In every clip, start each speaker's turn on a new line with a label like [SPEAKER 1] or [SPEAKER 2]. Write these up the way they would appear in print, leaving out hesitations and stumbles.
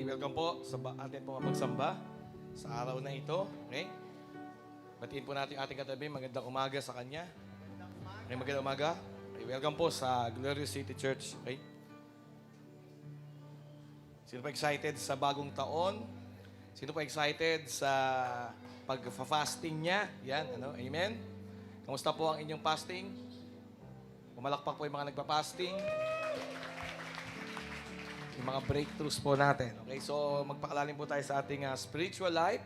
[SPEAKER 1] Okay, welcome po sa atin pong magsamba sa araw na ito. Okay? Batiin po natin ating katabi. Magandang umaga sa kanya. Okay, magandang umaga. Okay, welcome po sa Glorious City Church. Okay? Sino pa excited sa bagong taon? Sino pa excited sa pag-fasting niya? Yan, ano? Amen? Kamusta po ang inyong fasting? Pumalakpak po yung mga nagpa-fasting. Yung mga breakthroughs po natin. Okay, so magpakalalim po tayo sa ating spiritual life.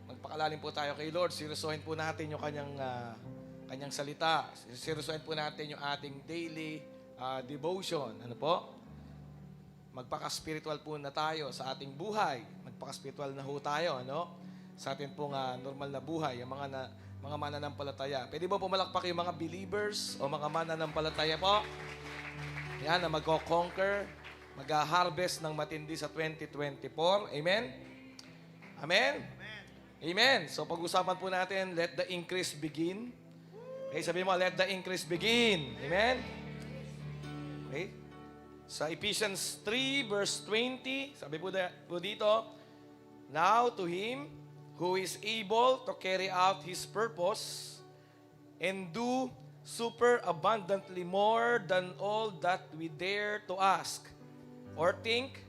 [SPEAKER 1] Magpakalalim po tayo kay Lord. Seryosohin po natin yung kanyang salita. Seryosohin po natin yung ating daily devotion. Ano po? Magpaka-spiritual po na tayo sa ating buhay. Magpaka-spiritual na ho tayo, ano? Sa ating pong normal na buhay, yung mga mananampalataya. Pwede ba pumalakpak yung mga believers o mga mananampalataya po? Yan, na magko-conquer, mag-harvest ng matindi sa 2024. Amen? Amen? Amen. So pag-usapan po natin, let the increase begin. Okay, sabi mo, let the increase begin. Amen? Okay? Sa Ephesians 3 verse 20, sabi po dito, now to Him who is able to carry out His purpose and do super abundantly more than all that we dare to ask or think,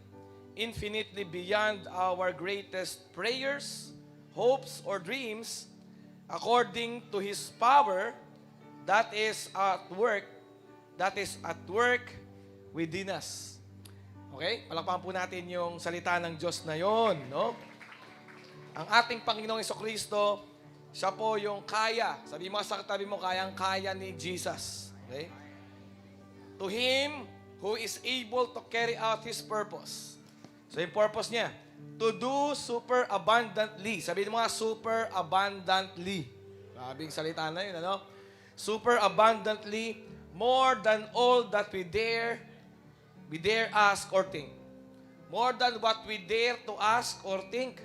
[SPEAKER 1] infinitely beyond our greatest prayers, hopes, or dreams, according to His power that is at work within us. Okay? Palakpakan po natin yung salita ng Diyos na yon, no? Ang ating Panginoong Jesucristo, siya po yung kaya. Sabi mo sa katabi mo, kayang-kaya ni Jesus. Okay? To Him who is able to carry out His purpose. So yung purpose niya, to do super abundantly. Sabihin mo nga, super abundantly. Grabing salita na yun, ano? Super abundantly, more than all that we dare ask or think. More than what we dare to ask or think.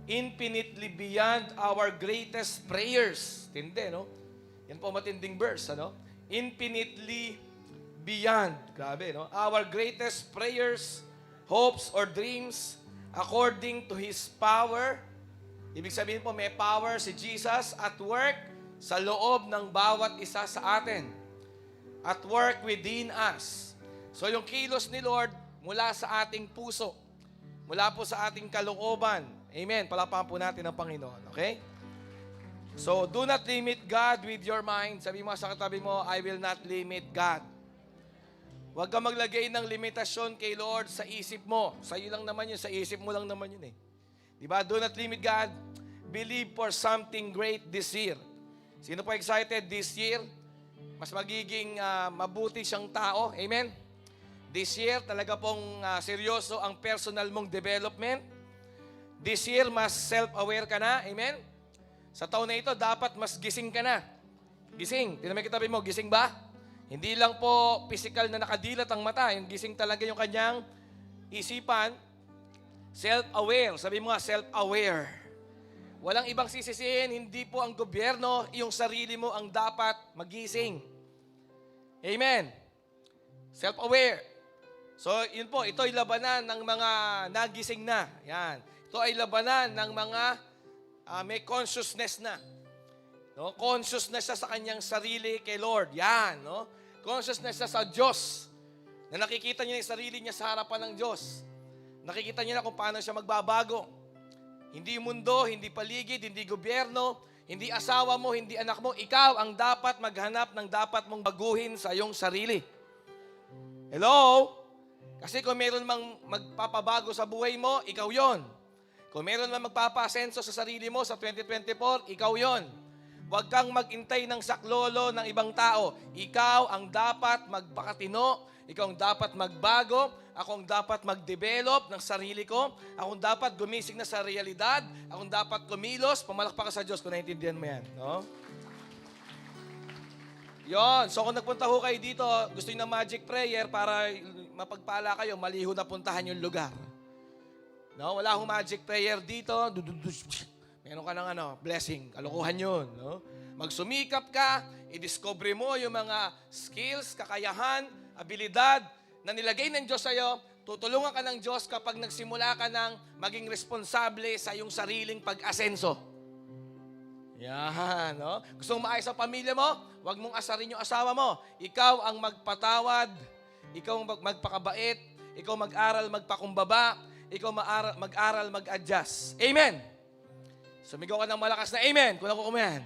[SPEAKER 1] Infinitely beyond our greatest prayers. Tindi, no? Yan po matinding verse, ano? Infinitely beyond. Grabe, no? Our greatest prayers, hopes, or dreams, according to His power. Ibig sabihin po, may power si Jesus at work sa loob ng bawat isa sa atin. At work within us. So yung kilos ni Lord mula sa ating puso, mula po sa ating kalooban. Amen. Palapakan po natin ang Panginoon. Okay? So, do not limit God with your mind. Sabi mo sa katabi mo, I will not limit God. Huwag ka maglagay ng limitasyon kay Lord sa isip mo. Sa iyo lang naman yun. Sa isip mo lang naman yun eh. Diba? Do not limit God. Believe for something great this year. Sino po excited this year? Mas magiging mabuti siyang tao. Amen? This year, talaga pong seryoso ang personal mong development. This year, mas self-aware ka na. Amen? Sa taon na ito, dapat mas gising ka na. Gising. Tinamay kitabi mo, gising ba? Hindi lang po physical na nakadilat ang mata. Yung gising talaga yung kanyang isipan. Self-aware. Sabi mo nga, self-aware. Walang ibang sisisihin. Hindi po ang gobyerno, yung sarili mo ang dapat magising. Amen? Self-aware. So, yun po, ito'y labanan ng mga nagising na. Yan. Ito ay labanan ng mga may consciousness na. No? Conscious na siya sa kanyang sarili kay Lord. Yan. No? Conscious na siya sa Diyos. Na nakikita niya yung sarili niya sa harapan ng Diyos. Nakikita niya na kung paano siya magbabago. Hindi mundo, hindi paligid, hindi gobyerno, hindi asawa mo, hindi anak mo. Ikaw ang dapat maghanap ng dapat mong baguhin sa iyong sarili. Hello? Kasi kung meron mang magpapabago sa buhay mo, ikaw yon. Kung meron mang magpapasenso sa sarili mo sa 2024, ikaw yon. Huwag kang magintay ng saklolo ng ibang tao. Ikaw ang dapat magpakatino. Ikaw ang dapat magbago. Ako ang dapat mag-develop ng sarili ko. Ako ang dapat gumising na sa realidad. Ako ang dapat kumilos. Pumalakpak ka sa Diyos kung naiintindihan mo yan. No? Yon. So kung nagpunta ho kayo dito, gusto nyo ng magic prayer para mapagpala kayo, maliho na puntahan yung lugar. No? Wala akong magic prayer dito. Meron ka ng blessing. Kalokohan yun. No? Magsumikap ka, i-discover mo yung mga skills, kakayahan, abilidad na nilagay ng Diyos sa'yo Tutulungan ka ng Diyos kapag nagsimula ka ng maging responsable sa iyong sariling pag-asenso. Yan, no? Gusto mong maayos sa pamilya mo? Huwag mong asarin yung asawa mo. Ikaw ang magpatawad, ikaw ang magpakabait, ikaw mag-aral, magpakumbaba, ikaw mag-aral, mag-adjust. Amen! Sumigaw ka ng malakas na amen kung nakuha mo yan.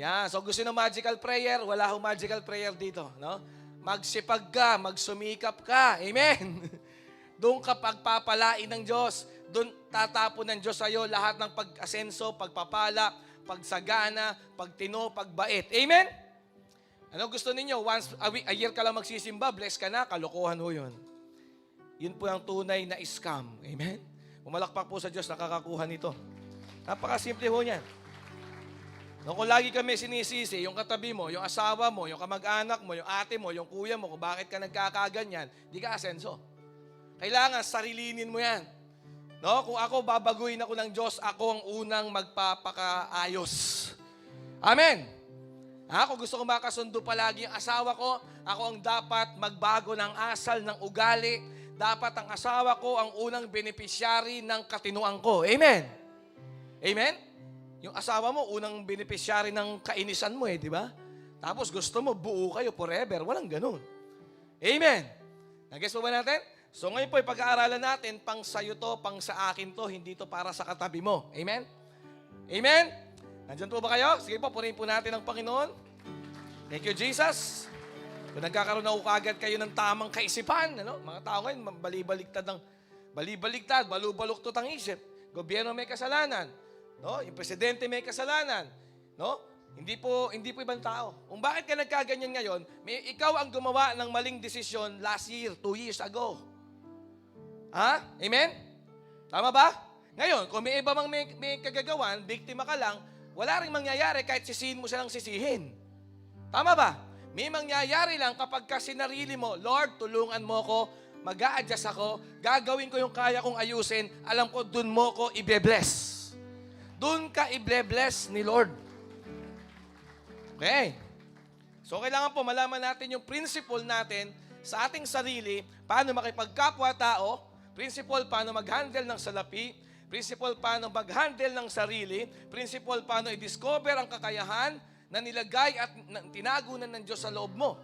[SPEAKER 1] Yan. So gusto ng magical prayer, wala akong magical prayer dito. No? Magsipag ka, magsumikap ka. Amen. Doon ka pagpapalain ng Diyos. Doon tatapon ng Diyos sa'yo lahat ng pag-asenso, pagpapala, pagsagana, pagtino, pagbait. Amen? Ano gusto ninyo? Once a year ka lang magsisimba, bless ka na, kalokohan ho yun. Yun po ang tunay na scam. Amen? Pumalakpak po sa Diyos, nakakakuha nito. Napakasimple ho niyan. No, kung lagi kami sinisisi, yung katabi mo, yung asawa mo, yung kamag-anak mo, yung ate mo, yung kuya mo, kung bakit ka nagkakaganyan, di ka asenso. Kailangan sarilinin mo yan. No? Kung ako babaguhin ako ng Diyos, ako ang unang magpapakaayos. Amen. Kung gusto ko makasundo palagi ang asawa ko, ako ang dapat magbago ng asal, ng ugali. Dapat ang asawa ko ang unang beneficiary ng katinuan ko. Amen. Amen? Yung asawa mo, unang beneficiary ng kainisan mo di ba? Tapos gusto mo, buo kayo forever. Walang ganun. Amen. Nag-guess mo ba natin? So ngayon po, pag-aaralan natin, pang sayo to, pang sa akin to, hindi to para sa katabi mo. Amen? Amen? Nandyan po ba kayo? Sige po, purihin po natin ang Panginoon. Thank you, Jesus. Kung nagkakaroon na kagad kayo ng tamang kaisipan, mga tao ngayon, balibaligtad, balubaluktot ang isip. Gobyerno may kasalanan. No? Yung presidente may kasalanan. No? Hindi po ibang tao. Kung bakit ka nagkaganyan ngayon, ikaw ang gumawa ng maling desisyon last year, 2 years ago. Amen? Tama ba? Ngayon, kung may iba mang may kagagawan, biktima ka lang, wala ring mangyayari kahit sisihin mo silang sisihin. Tama ba? May mangyayari lang kapag ka sinarili mo, Lord, tulungan mo ko, mag-a-adjust ako, gagawin ko yung kaya kong ayusin, alam ko, dun mo ko ibe-bless. Doon ka i-bless ni Lord. Okay. So, kailangan po malaman natin yung principle natin sa ating sarili, paano makipagkapwa-tao, principle paano mag-handle ng salapi, principle paano mag-handle ng sarili, principle paano i-discover ang kakayahan na nilagay at tinagunan ng Diyos sa loob mo.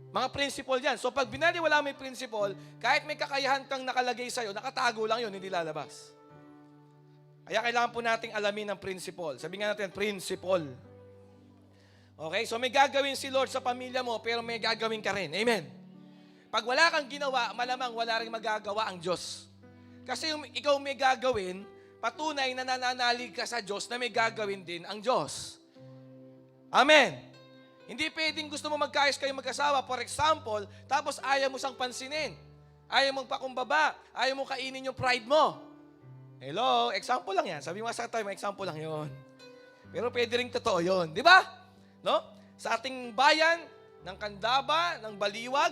[SPEAKER 1] Mga principle yan. So, pag binaliwala mo yung principle, kahit may kakayahan kang nakalagay sa'yo, nakatago lang yun, hindi lalabas. Kaya kailangan po nating alamin ang principle. Sabihin nga natin, principle. Okay? So may gagawin si Lord sa pamilya mo, pero may gagawin ka rin. Amen? Pag wala kang ginawa, malamang wala rin magagawa ang Diyos. Kasi ikaw may gagawin, patunay na nananalig ka sa Diyos na may gagawin din ang Diyos. Amen? Hindi pwedeng gusto mo magkaayos kayo mag-asawa, for example, tapos ayaw mo siyang pansinin. Ayaw mong pakumbaba. Ayaw mong kainin yung pride mo. Hello, example lang yan. Sabi mo sa tayo, may example lang yon. Pero pwede rin totoo yun. Di ba? No? Sa ating bayan, ng Candaba, ng Baliwag,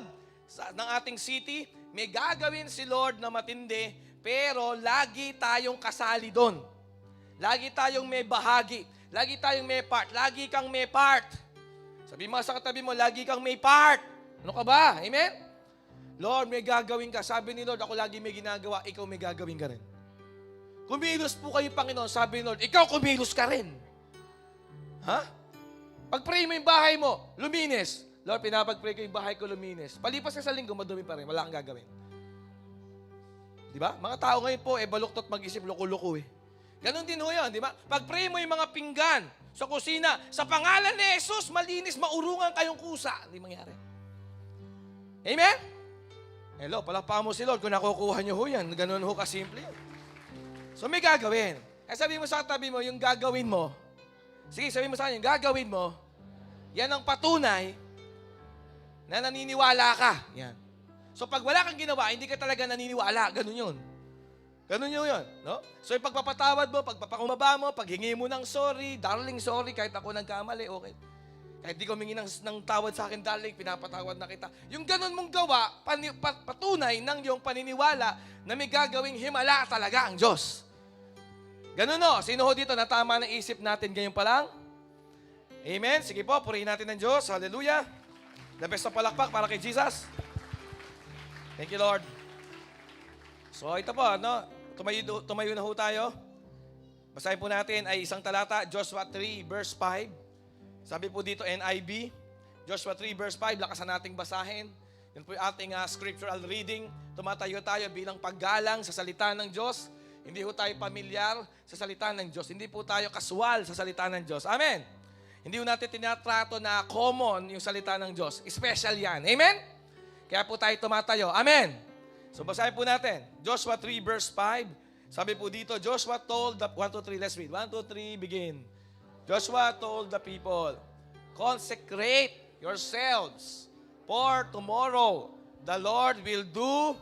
[SPEAKER 1] ng ating city, may gagawin si Lord na matindi, pero lagi tayong kasali doon. Lagi tayong may bahagi. Lagi tayong may part. Lagi kang may part. Sabi mo sa katabi mo, lagi kang may part. Ano ka ba? Amen? Lord, may gagawin ka. Sabi ni Lord, ako lagi may ginagawa, ikaw may gagawin ka rin. Kumilos po kayo, Panginoon. Sabi ni Lord, ikaw kumilos ka rin. Pag-pray mo yung bahay mo, luminis. Lord, pinapag-pray ko yung bahay ko, luminis. Palipas ka sa linggo, madumi pa rin. Wala kang gagawin. Di ba? Mga tao ngayon po, baluktot mag-isip, loko-loko Ganon din ho yun, di ba? Pag-pray mo yung mga pinggan sa kusina, sa pangalan ni Jesus, malinis, maurungan kayong kusa. Hindi mangyari. Amen? Hello, palakpakan mo si Lord kung nakukuha nyo ho yan. Ganon ho kasimple yun. So may gagawin. Sabi mo sa tabi mo, yung gagawin mo, sige, sabi mo sa kanya, yung gagawin mo, yan ang patunay na naniniwala ka. Yan. So pag wala kang ginawa, hindi ka talaga naniniwala. Ganun yun. Ganun yun. No? So yung pagpapatawad mo, pagpapakumbaba mo, paghingi mo ng sorry, darling, sorry, kahit ako nagkamali, okay. Kahit di ko humingi ng tawad sa akin, darling, pinapatawad na kita. Yung ganun mong gawa, patunay ng iyong paniniwala na may gagawing himala talaga ang Diyos. Ganun no. Sino ho dito na tama ng isip natin ngayon pa lang? Amen. Sige po, purihin natin ng Diyos. Hallelujah. The best na palakpak para kay Jesus. Thank you, Lord. So ito po, no? Tumayo na ho tayo. Basahin po natin ay isang talata, Joshua 3 verse 5. Sabi po dito NIV, Joshua 3 verse 5, lakasan nating basahin. Yun po yung ating scriptural reading. Tumatayo tayo bilang paggalang sa salita ng Diyos. Hindi po tayo pamilyar sa salita ng Diyos. Hindi po tayo kasual sa salita ng Diyos. Amen. Hindi po natin tinatrato na common yung salita ng Diyos. Special yan. Amen? Kaya po tayo tumatayo. Amen. So basahin po natin. Joshua 3 verse 5. Sabi po dito, Joshua told the... 1, 2, 3, let's read. 1, 2, 3, begin. Joshua told the people, consecrate yourselves, for tomorrow the Lord will do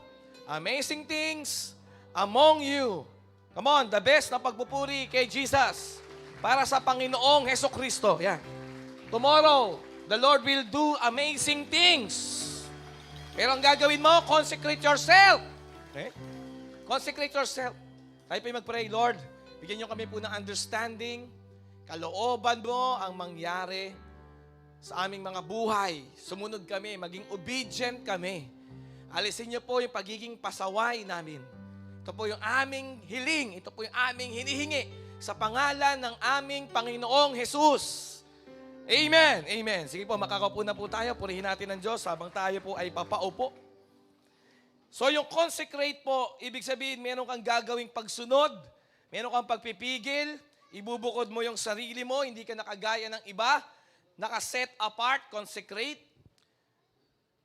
[SPEAKER 1] amazing things among you. Come on, the best na pagpupuri kay Jesus para sa Panginoong Hesukristo. Yan. Tomorrow, the Lord will do amazing things. Pero ang gagawin mo, consecrate yourself. Okay? Consecrate yourself. Tayo po mag-pray, Lord, bigyan niyo kami po ng understanding, kalooban mo ang mangyari sa aming mga buhay. Sumunod kami, maging obedient kami. Alisin niyo po yung pagiging pasaway namin. Ito po yung aming hiling, ito po yung aming hinihingi sa pangalan ng aming Panginoong Jesus. Amen. Amen. Sige po, makakaupo na po tayo. Purihin natin ng Diyos habang tayo po ay papaupo. So yung consecrate po, ibig sabihin meron kang gagawing pagsunod, meron kang pagpipigil, ibubukod mo yung sarili mo, hindi ka nakagaya ng iba, naka-set apart, consecrate.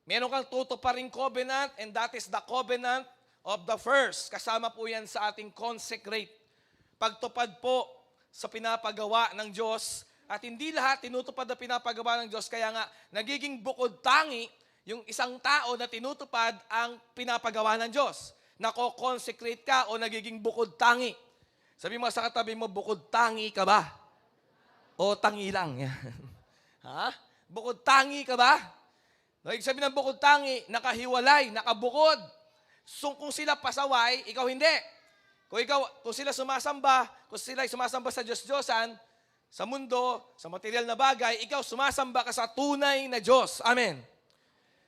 [SPEAKER 1] Meron kang tutuparing covenant, and that is the covenant of the first. Kasama po yan sa ating consecrate. Pagtupad po sa pinapagawa ng Diyos, at hindi lahat tinutupad na pinapagawa ng Diyos, kaya nga nagiging bukod tangi yung isang tao na tinutupad ang pinapagawa ng Diyos. Nako-consecrate ka o nagiging bukod tangi. Sabi mo sa katabi mo, bukod tangi ka ba? O tangi lang? Ha? Bukod tangi ka ba? Ibig sabihin ng bukod tangi, nakahiwalay, nakabukod. So kung sila pasaway, ikaw hindi. Kung sila sumasamba sa Diyos-Diyosan, sa mundo, sa material na bagay, ikaw sumasamba ka sa tunay na Diyos. Amen.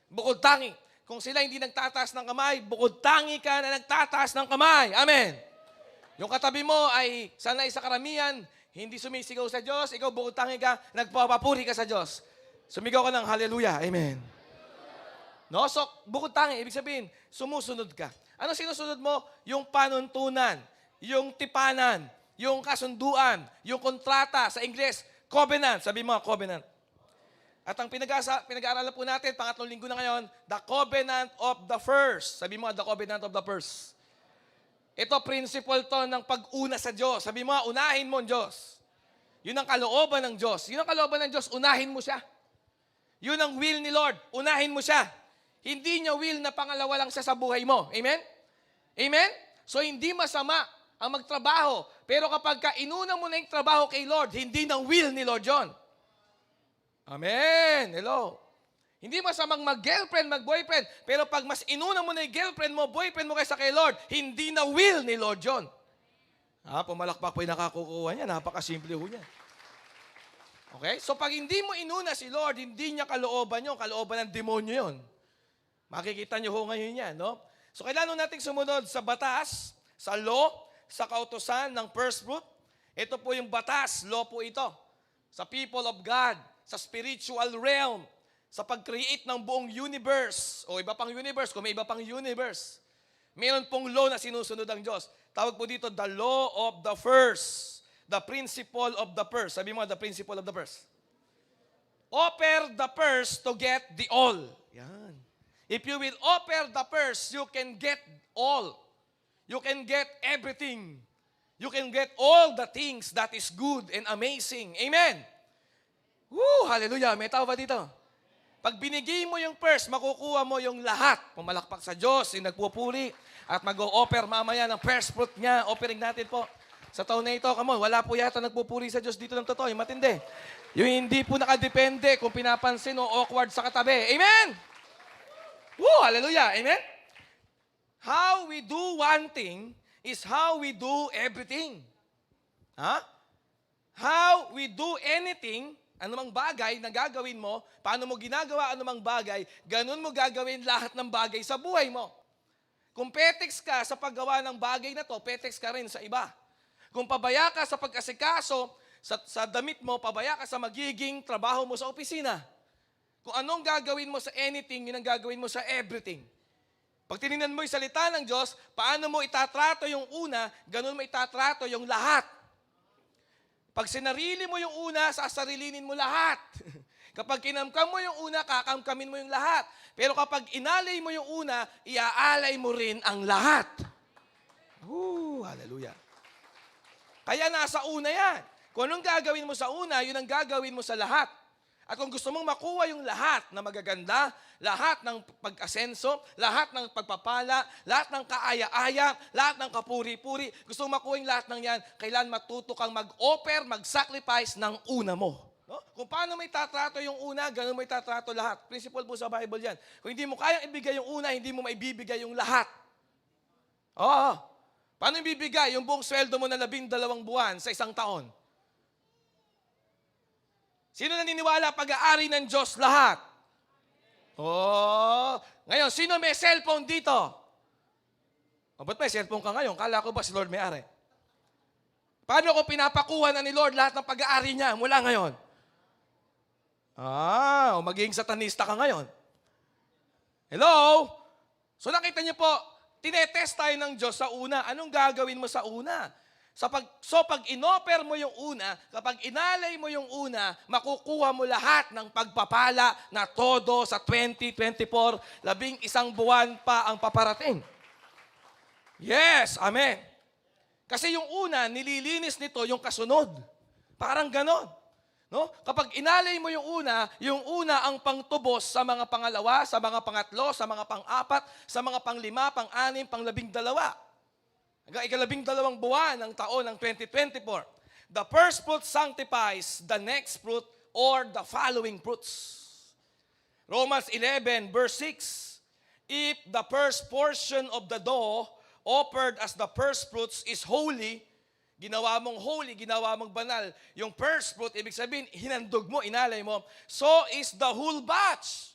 [SPEAKER 1] Bukod tangi. Kung sila hindi nagtataas ng kamay, bukod tangi ka na nagtataas ng kamay. Amen. Yung katabi mo ay sanay sa karamihan, hindi sumisigaw sa Diyos, ikaw bukod tangi ka, nagpapapuri ka sa Diyos. Sumigaw ka ng hallelujah. Amen. No? So, bukod tangi, ibig sabihin, sumusunod ka. Ano sinusunod mo? Yung panuntunan, yung tipanan, yung kasunduan, yung kontrata, sa Ingles, covenant. Sabi mo, covenant. At ang pinag-aaralan po natin, pangatlong linggo na ngayon, the covenant of the first. Sabi mo, the covenant of the first. Ito, principle to ng pag-una sa Diyos. Sabi mo, unahin mo ang Diyos. Yun ang kalooban ng Diyos. Yun ang kalooban ng Diyos, unahin mo siya. Yun ang will ni Lord, unahin mo siya. Hindi niya will na pangalawa lang siya sa buhay mo. Amen? Amen? So, hindi masama ang magtrabaho. Pero kapag inuna mo na yung trabaho kay Lord, hindi ng will ni Lord yun. Amen. Hello. Hindi masamang mag-girlfriend, mag-boyfriend. Pero pag mas inuna mo na yung girlfriend mo, boyfriend mo kaysa kay Lord, hindi na will ni Lord yun. Pumalakpak po yung nakakukuha niya. Napakasimple ho niya. Okay? So pag hindi mo inuna si Lord, hindi niya kalooban yun. Kalooban ng demonyo yun. Makikita niyo ho ngayon yan, no? So kailangan nating sumunod sa batas, sa law, sa kautusan ng first fruit. Ito po yung batas, law po ito. Sa people of God, sa spiritual realm, sa pag-create ng buong universe, o iba pang universe, kung may iba pang universe, meron pong law na sinusunod ang Diyos. Tawag po dito, the law of the first. The principle of the first. Sabi mo, the principle of the first. Offer the first to get the all. Yan. If you will offer the first, you can get all. You can get everything. You can get all the things that is good and amazing. Amen. Woo! Hallelujah. May tao ba dito? Pag binigay mo yung first, makukuha mo yung lahat. Pumalakpak sa Diyos, yung nagpupuri, at mag-o-offer mamaya ng first fruit niya. Offering natin po. Sa taon na ito, come on, wala po yata nagpupuri sa Diyos dito ng totoo. Yung matindi. Yung hindi po nakadepende kung pinapansin o awkward sa katabi. Amen! Woo! Hallelujah! Amen? How we do one thing is how we do everything. Ha? How we do anything, anumang bagay na gagawin mo, paano mo ginagawa anumang bagay, ganun mo gagawin lahat ng bagay sa buhay mo. Kung petex ka sa paggawa ng bagay na to, petex ka rin sa iba. Kung pabaya ka sa pag-asikaso, sa damit mo, pabaya ka sa magiging trabaho mo sa opisina. Kung anong gagawin mo sa anything, yun ang gagawin mo sa everything. Pag tinignan mo yung salita ng Diyos, paano mo itatrato yung una, ganun mo itatrato yung lahat. Pag sinarili mo yung una, sasarilinin mo lahat. Kapag kinamkam mo yung una, kakamkamin mo yung lahat. Pero kapag inalay mo yung una, iaalay mo rin ang lahat. Hallelujah. Kaya nasa una yan. Kung anong gagawin mo sa una, yun ang gagawin mo sa lahat. At kung gusto mong makuha yung lahat na magaganda, lahat ng pag-asenso, lahat ng pagpapala, lahat ng kaaya-aya, lahat ng kapuri-puri, gusto mong makuha yung lahat ng yan, kailan matuto kang mag-offer, mag-sacrifice ng una mo. No? Kung paano may tatrato yung una, ganun may tatrato lahat. Principle po sa Bible yan. Kung hindi mo kayang ibigay yung una, hindi mo maibibigay yung lahat. Oo. Paano ibibigay yung buong sweldo mo na 12 buwan sa isang taon? Sino naniniwala pag-aari ng Diyos lahat? Ngayon, sino may cellphone dito? Ba't may cellphone ka ngayon? Kala ko ba si Lord may-ari? Paano kung pinapakuha na ni Lord lahat ng pag-aari niya mula ngayon? Magiging satanista ka ngayon. Hello? So nakita niyo po, tinetest tayo ng Diyos sa una. Anong gagawin mo sa una? So pag inoffer mo yung una, kapag inalay mo yung una, makukuha mo lahat ng pagpapala na todo sa 2024, 11 buwan pa ang paparating. Yes, amen. Kasi yung una, nililinis nito yung kasunod. Parang ganon. No? Kapag inalay mo yung una ang pangtubos sa mga pangalawa, sa mga pangatlo, sa mga pang-apat, sa mga pang-5, pang-6, pang-12. Hanggang 12 buwan ng taon ng 2024. The first fruit sanctifies the next fruit or the following fruits. Romans 11 verse 6. If the first portion of the dough offered as the first fruits is holy, ginawa mong holy, ginawa mong banal, yung first fruit, ibig sabihin, hinandog mo, inalay mo, so is the whole batch.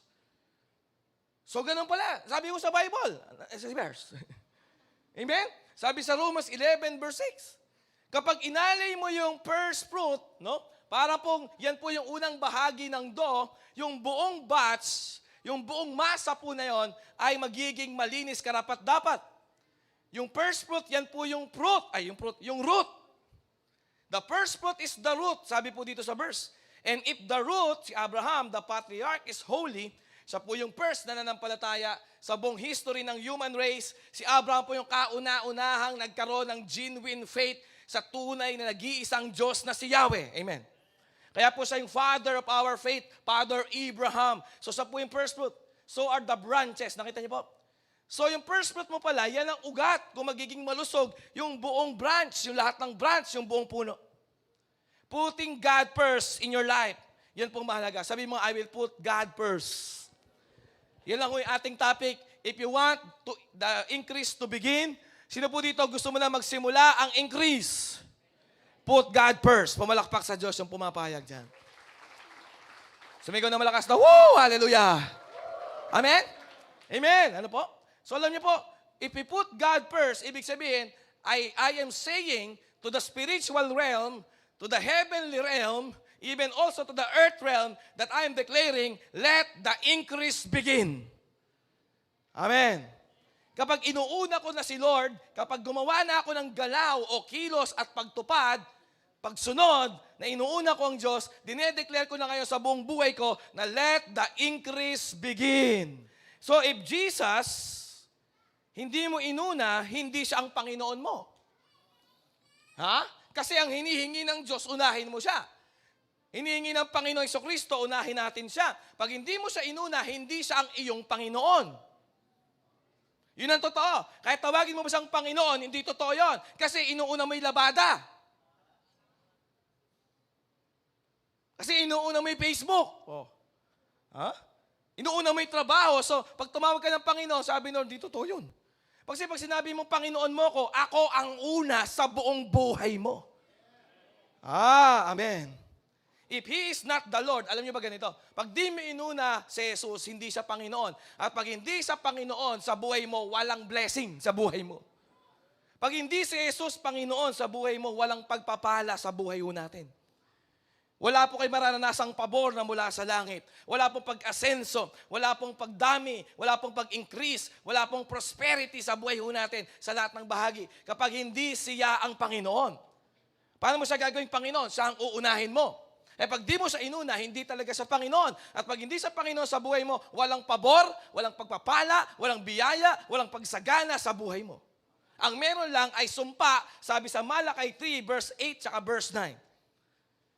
[SPEAKER 1] So ganun pala. Sabi mo sa Bible. Sa verse. Amen? Sabi sa Romans 11 verse 6, kapag inalay mo yung first fruit, no? Para pong, yan po yung unang bahagi ng dough, yung buong batch, yung buong masa po na yon ay magiging malinis karapat-dapat. Yung first fruit, yan po yung yung root. The first fruit is the root, sabi po dito sa verse. And if the root, si Abraham, the patriarch, is holy, siya po yung first na nanampalataya sa buong history ng human race. Si Abraham po yung kauna-unahang nagkaroon ng genuine faith sa tunay na nag-iisang Diyos na si Yahweh. Amen. Kaya po siya yung father of our faith, Father Abraham. So siya po yung first fruit. So are the branches. Nakita niyo po? So yung first fruit mo pala, yan ang ugat. Kung magiging malusog, yung buong branch, yung lahat ng branch, yung buong puno. Putting God first in your life. Yan pong mahalaga. Sabi mo, I will put God first. Yan lang yung ating topic. If you want the increase to begin, sino po dito gusto mo na magsimula ang increase? Put God first. Pumalakpak sa Diyos yung pumapayag dyan. Sumigaw na malakas na, woo! Hallelujah! Amen? Amen! Ano po? So alam niyo po, if we put God first, ibig sabihin, I am saying to the spiritual realm, to the heavenly realm, even also to the earth realm, that I am declaring, let the increase begin. Amen. Kapag inuuna ko na si Lord, kapag gumawa na ako ng galaw o kilos at pagtupad, pagsunod, na inuuna ko ang Diyos, dinedeclare ko na ngayon sa buong buhay ko na let the increase begin. So if Jesus, hindi mo inuna, hindi siya ang Panginoon mo. Ha? Kasi ang hinihingi ng Diyos, unahin mo siya. Hinihingi ng Panginoong Jesucristo, unahin natin siya. Pag hindi mo siya inuna, hindi siya ang iyong Panginoon. Yun ang totoo. Kahit tawagin mo ba siyang Panginoon, hindi totoo yun. Kasi inuuna mo yung labada. Kasi inuuna mo yung Facebook. Ha? Inuuna mo yung trabaho. So, pag tumawag ka ng Panginoon, sabi nun, hindi totoo yun. Pag sinabi mo, Panginoon mo ko, ako ang una sa buong buhay mo. Amen. If He is not the Lord, alam niyo ba ganito? Pag di mo inuna si Jesus, hindi siya Panginoon. At pag hindi siya Panginoon sa buhay mo, walang blessing sa buhay mo. Pag hindi si Jesus Panginoon sa buhay mo, walang pagpapala sa buhay mo natin. Wala po kayo maranasang pabor na mula sa langit. Wala pong pag-asenso, wala pong pagdami, wala pong pag-increase, wala pong prosperity sa buhay ho natin sa lahat ng bahagi. Kapag hindi siya ang Panginoon. Paano mo siya gagawing Panginoon? Siya ang uunahin mo. Pag di mo siya inuna, hindi talaga siya Panginoon. At pag hindi siya Panginoon sa buhay mo, walang pabor, walang pagpapala, walang biyaya, walang pagsagana sa buhay mo. Ang meron lang ay sumpa, sabi sa Malakay 3, verse 8, saka verse 9.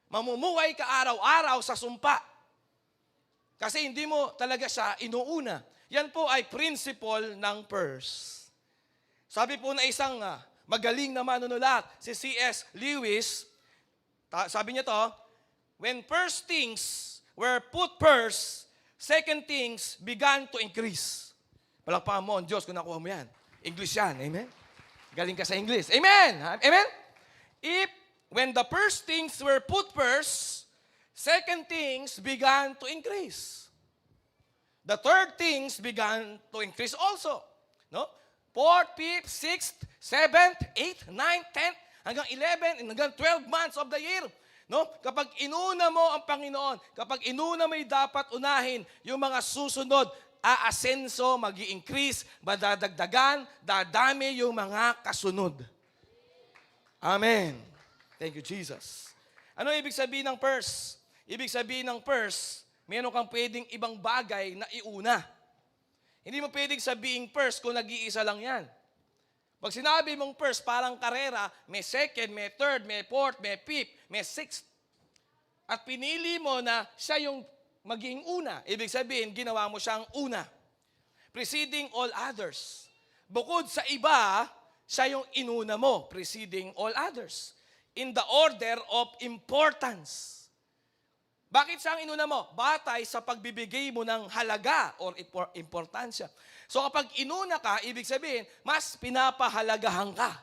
[SPEAKER 1] Mamumuhay ka araw-araw sa sumpa. Kasi hindi mo talaga siya inuuna. Yan po ay principle ng purse. Sabi po na isang magaling na manunulat, si C.S. Lewis, sabi niya to, when first things were put first, second things began to increase. Palakpakan mo ang Diyos kung nakuha mo yan. English yan. Amen? Galing ka sa English. Amen? Amen? When the first things were put first, second things began to increase. The third things began to increase also. No? 4th, 5th, 6th, 7th, 8th, 9th, 10th, hanggang 11, hanggang 12 months of the year. No? Kapag inuna mo ang Panginoon, kapag inuna mo yung dapat unahin, yung mga susunod, aasenso, magi-increase, madadagdagan, dadami yung mga kasunod. Amen. Thank you, Jesus. Ano ibig sabihin ng purse? Ibig sabihin ng purse, meron kang pwedeng ibang bagay na iuna. Hindi mo pwedeng sabihin purse kung nag-iisa lang yan. Pag sinabi mong first, parang karera, may second, may third, may fourth, may fifth, may sixth. At pinili mo na siya yung maging una. Ibig sabihin, ginawa mo siyang una. Preceding all others. Bukod sa iba, siya yung inuna mo, preceding all others. In the order of importance. Bakit siya ang inuna mo? Batay sa pagbibigay mo ng halaga or importansya. So kapag inuna ka, ibig sabihin, mas pinapahalagahan ka.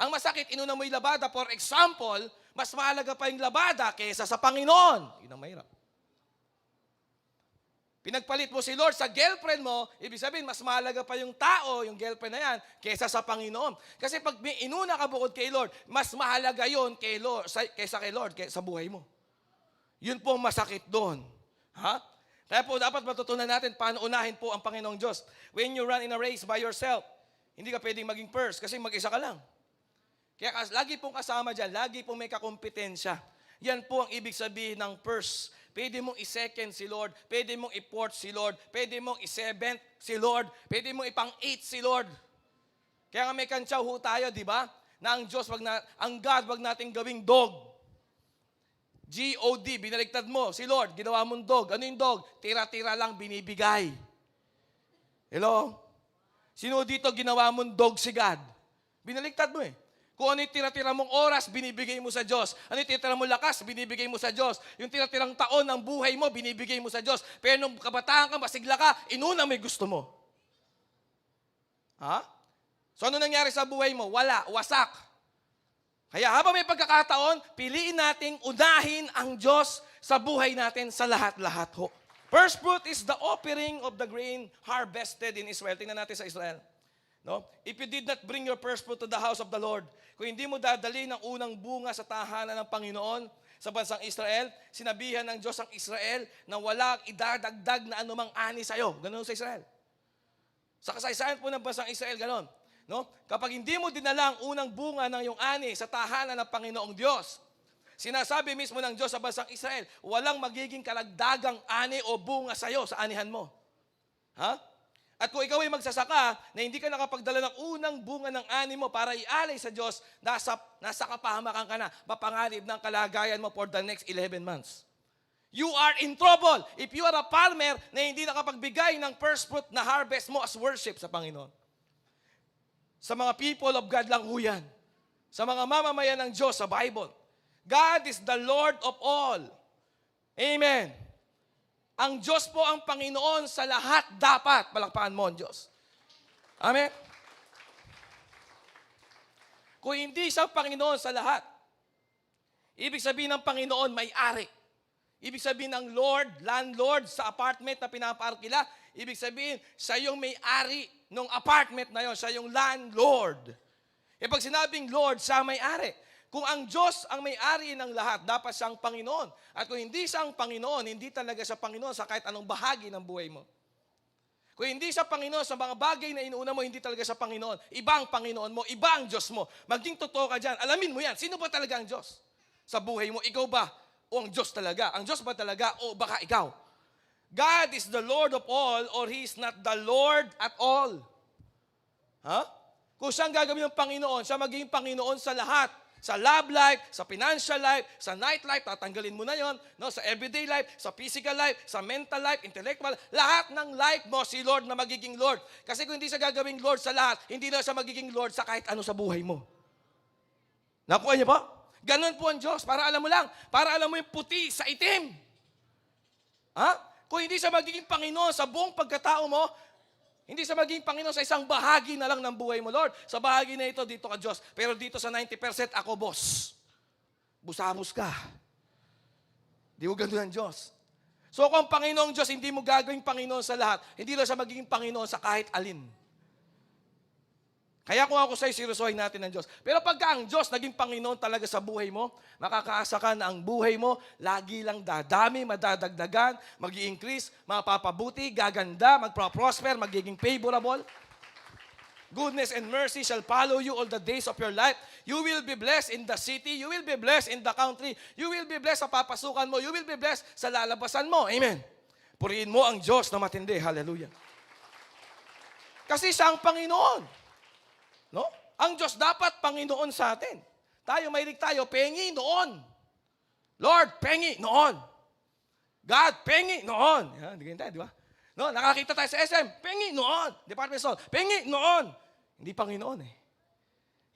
[SPEAKER 1] Ang masakit, inuna mo yung labada. For example, mas mahalaga pa yung labada kaysa sa Panginoon. Yun ang mahirap. Pinagpalit mo si Lord sa girlfriend mo, ibig sabihin, mas mahalaga pa yung tao, yung girlfriend na yan, kaysa sa Panginoon. Kasi pag may inuna ka bukod kay Lord, mas mahalaga yun kay Lord, kaysa kay Lord, kaysa sa buhay mo. Yun po ang masakit doon. Ha? Kaya po dapat matutunan natin paano unahin po ang Panginoong Diyos. When you run in a race by yourself, hindi ka pwedeng maging first kasi mag-isa ka lang. Kaya lagi pong kasama dyan, lagi pong may kakompetensya. Yan po ang ibig sabihin ng first. Pwede mong i-second si Lord, pwede mong i-fourth si Lord, pwede mong i-seventh si Lord, pwede mong ipang-eighth si Lord. Kaya nga may kantsaw ho tayo, di ba? Na ang Diyos, ang God, wag nating gawing dog. G-O-D, binaliktad mo. Si Lord, ginawa mong dog. Ano yung dog? Tira-tira lang binibigay. Hello? Sino dito ginawa mong dog si God? Binaliktad mo eh. Kung ano yung tira-tira mong oras, binibigay mo sa Diyos. Ano yung tira-tira mong lakas, binibigay mo sa Diyos. Yung tira-tirang taon ng buhay mo, binibigay mo sa Diyos. Pero nung kabataan ka, masigla ka, inuna may gusto mo. Ha? So ano nangyari sa buhay mo? Wala, wasak. Kaya habang may pagkakataon, piliin nating unahin ang Diyos sa buhay natin sa lahat-lahat ho. First fruit is the offering of the grain harvested in Israel. Tingnan natin sa Israel. No? If you did not bring your first fruit to the house of the Lord, kung hindi mo dadali ng unang bunga sa tahanan ng Panginoon sa bansang Israel, sinabihan ng Diyos ang Israel na wala idadagdag na anumang ani sa'yo. Ganun sa Israel. Sa kasaysayan po ng bansang Israel, ganun. No? Kapag hindi mo dinala ang unang bunga ng iyong ani sa tahanan ng Panginoong Diyos, sinasabi mismo ng Diyos sa bansang Israel, walang magiging kalagdagang ani o bunga sa iyo sa anihan mo. Ha? At kung ikaw ay magsasaka na hindi ka nakapagdala ng unang bunga ng ani mo para ialay sa Diyos, nasa kapahamakan ka na, mapanganib ng kalagayan mo for the next 11 months. You are in trouble if you are a farmer na hindi nakapagbigay ng first fruit na harvest mo as worship sa Panginoon. Sa mga people of God lang ho yan. Sa mga mamamayan ng Diyos sa Bible. God is the Lord of all. Amen. Ang Diyos po ang Panginoon sa lahat dapat. Palakpakan mo ang Diyos. Amen. Kung hindi siya Panginoon sa lahat, ibig sabihin ng Panginoon may-ari. Ibig sabihin ng Lord, landlord sa apartment na pinapaarkila, ibig sabihin, siya yung may-ari ng apartment na yon, siya yung landlord. E pag sinabing Lord, siya may-ari. Kung ang Diyos ang may-ari ng lahat, dapat siyang Panginoon. At kung hindi siyang Panginoon, hindi talaga siya Panginoon sa kahit anong bahagi ng buhay mo. Kung hindi siya Panginoon sa mga bagay na inuuna mo, hindi talaga siya Panginoon. Ibang Panginoon mo, ibang Diyos mo. Maging totoo ka dyan. Alamin mo yan. Sino ba talaga ang Diyos sa buhay mo? Ikaw ba? O ang Diyos talaga? Ang Diyos ba talaga? O baka ikaw? God is the Lord of all or He is not the Lord at all. Ha? Kung siyang gagawin ng Panginoon, siya magiging Panginoon sa lahat. Sa love life, sa financial life, sa night life, tatanggalin mo na yon, no? Sa everyday life, sa physical life, sa mental life, intellectual, lahat ng life mo, si Lord na magiging Lord. Kasi kung hindi siya gagawing Lord sa lahat, hindi na siya magiging Lord sa kahit ano sa buhay mo. Nakuha niyo po? Ganon po ang Diyos. Para alam mo lang, para alam mo yung puti sa itim. Ha? Kung hindi siya magiging Panginoon sa buong pagkatao mo, hindi siya maging Panginoon sa isang bahagi na lang ng buhay mo, Lord. Sa bahagi na ito, dito ka Diyos. Pero dito sa 90%, ako boss. Busamos ka. Di mo ganun ang Diyos. So kung ang Panginoong Diyos, hindi mo gagawing Panginoon sa lahat, hindi lang siya magiging Panginoon sa kahit alin. Kaya kung ako sa'yo, sirusuhin natin ang Diyos. Pero pagka ang Diyos naging Panginoon talaga sa buhay mo, makakaasa ka na ang buhay mo, lagi lang dadami, madadagdagan, mag-i-increase, mapapabuti, gaganda, magpa-prosper, magiging favorable. Goodness and mercy shall follow you all the days of your life. You will be blessed in the city. You will be blessed in the country. You will be blessed sa papasukan mo. You will be blessed sa lalabasan mo. Amen. Purihin mo ang Diyos na matindi. Hallelujah. Kasi siya ang Panginoon. No? Ang Diyos dapat Panginoon sa atin. Tayo, mahilig tayo, pengi noon. Lord, pengi noon. God, pengi noon. Yan, di tayo, di ba? No, nakakita tayo sa SM, pengi noon. Department Store, pengi noon. Hindi Panginoon eh.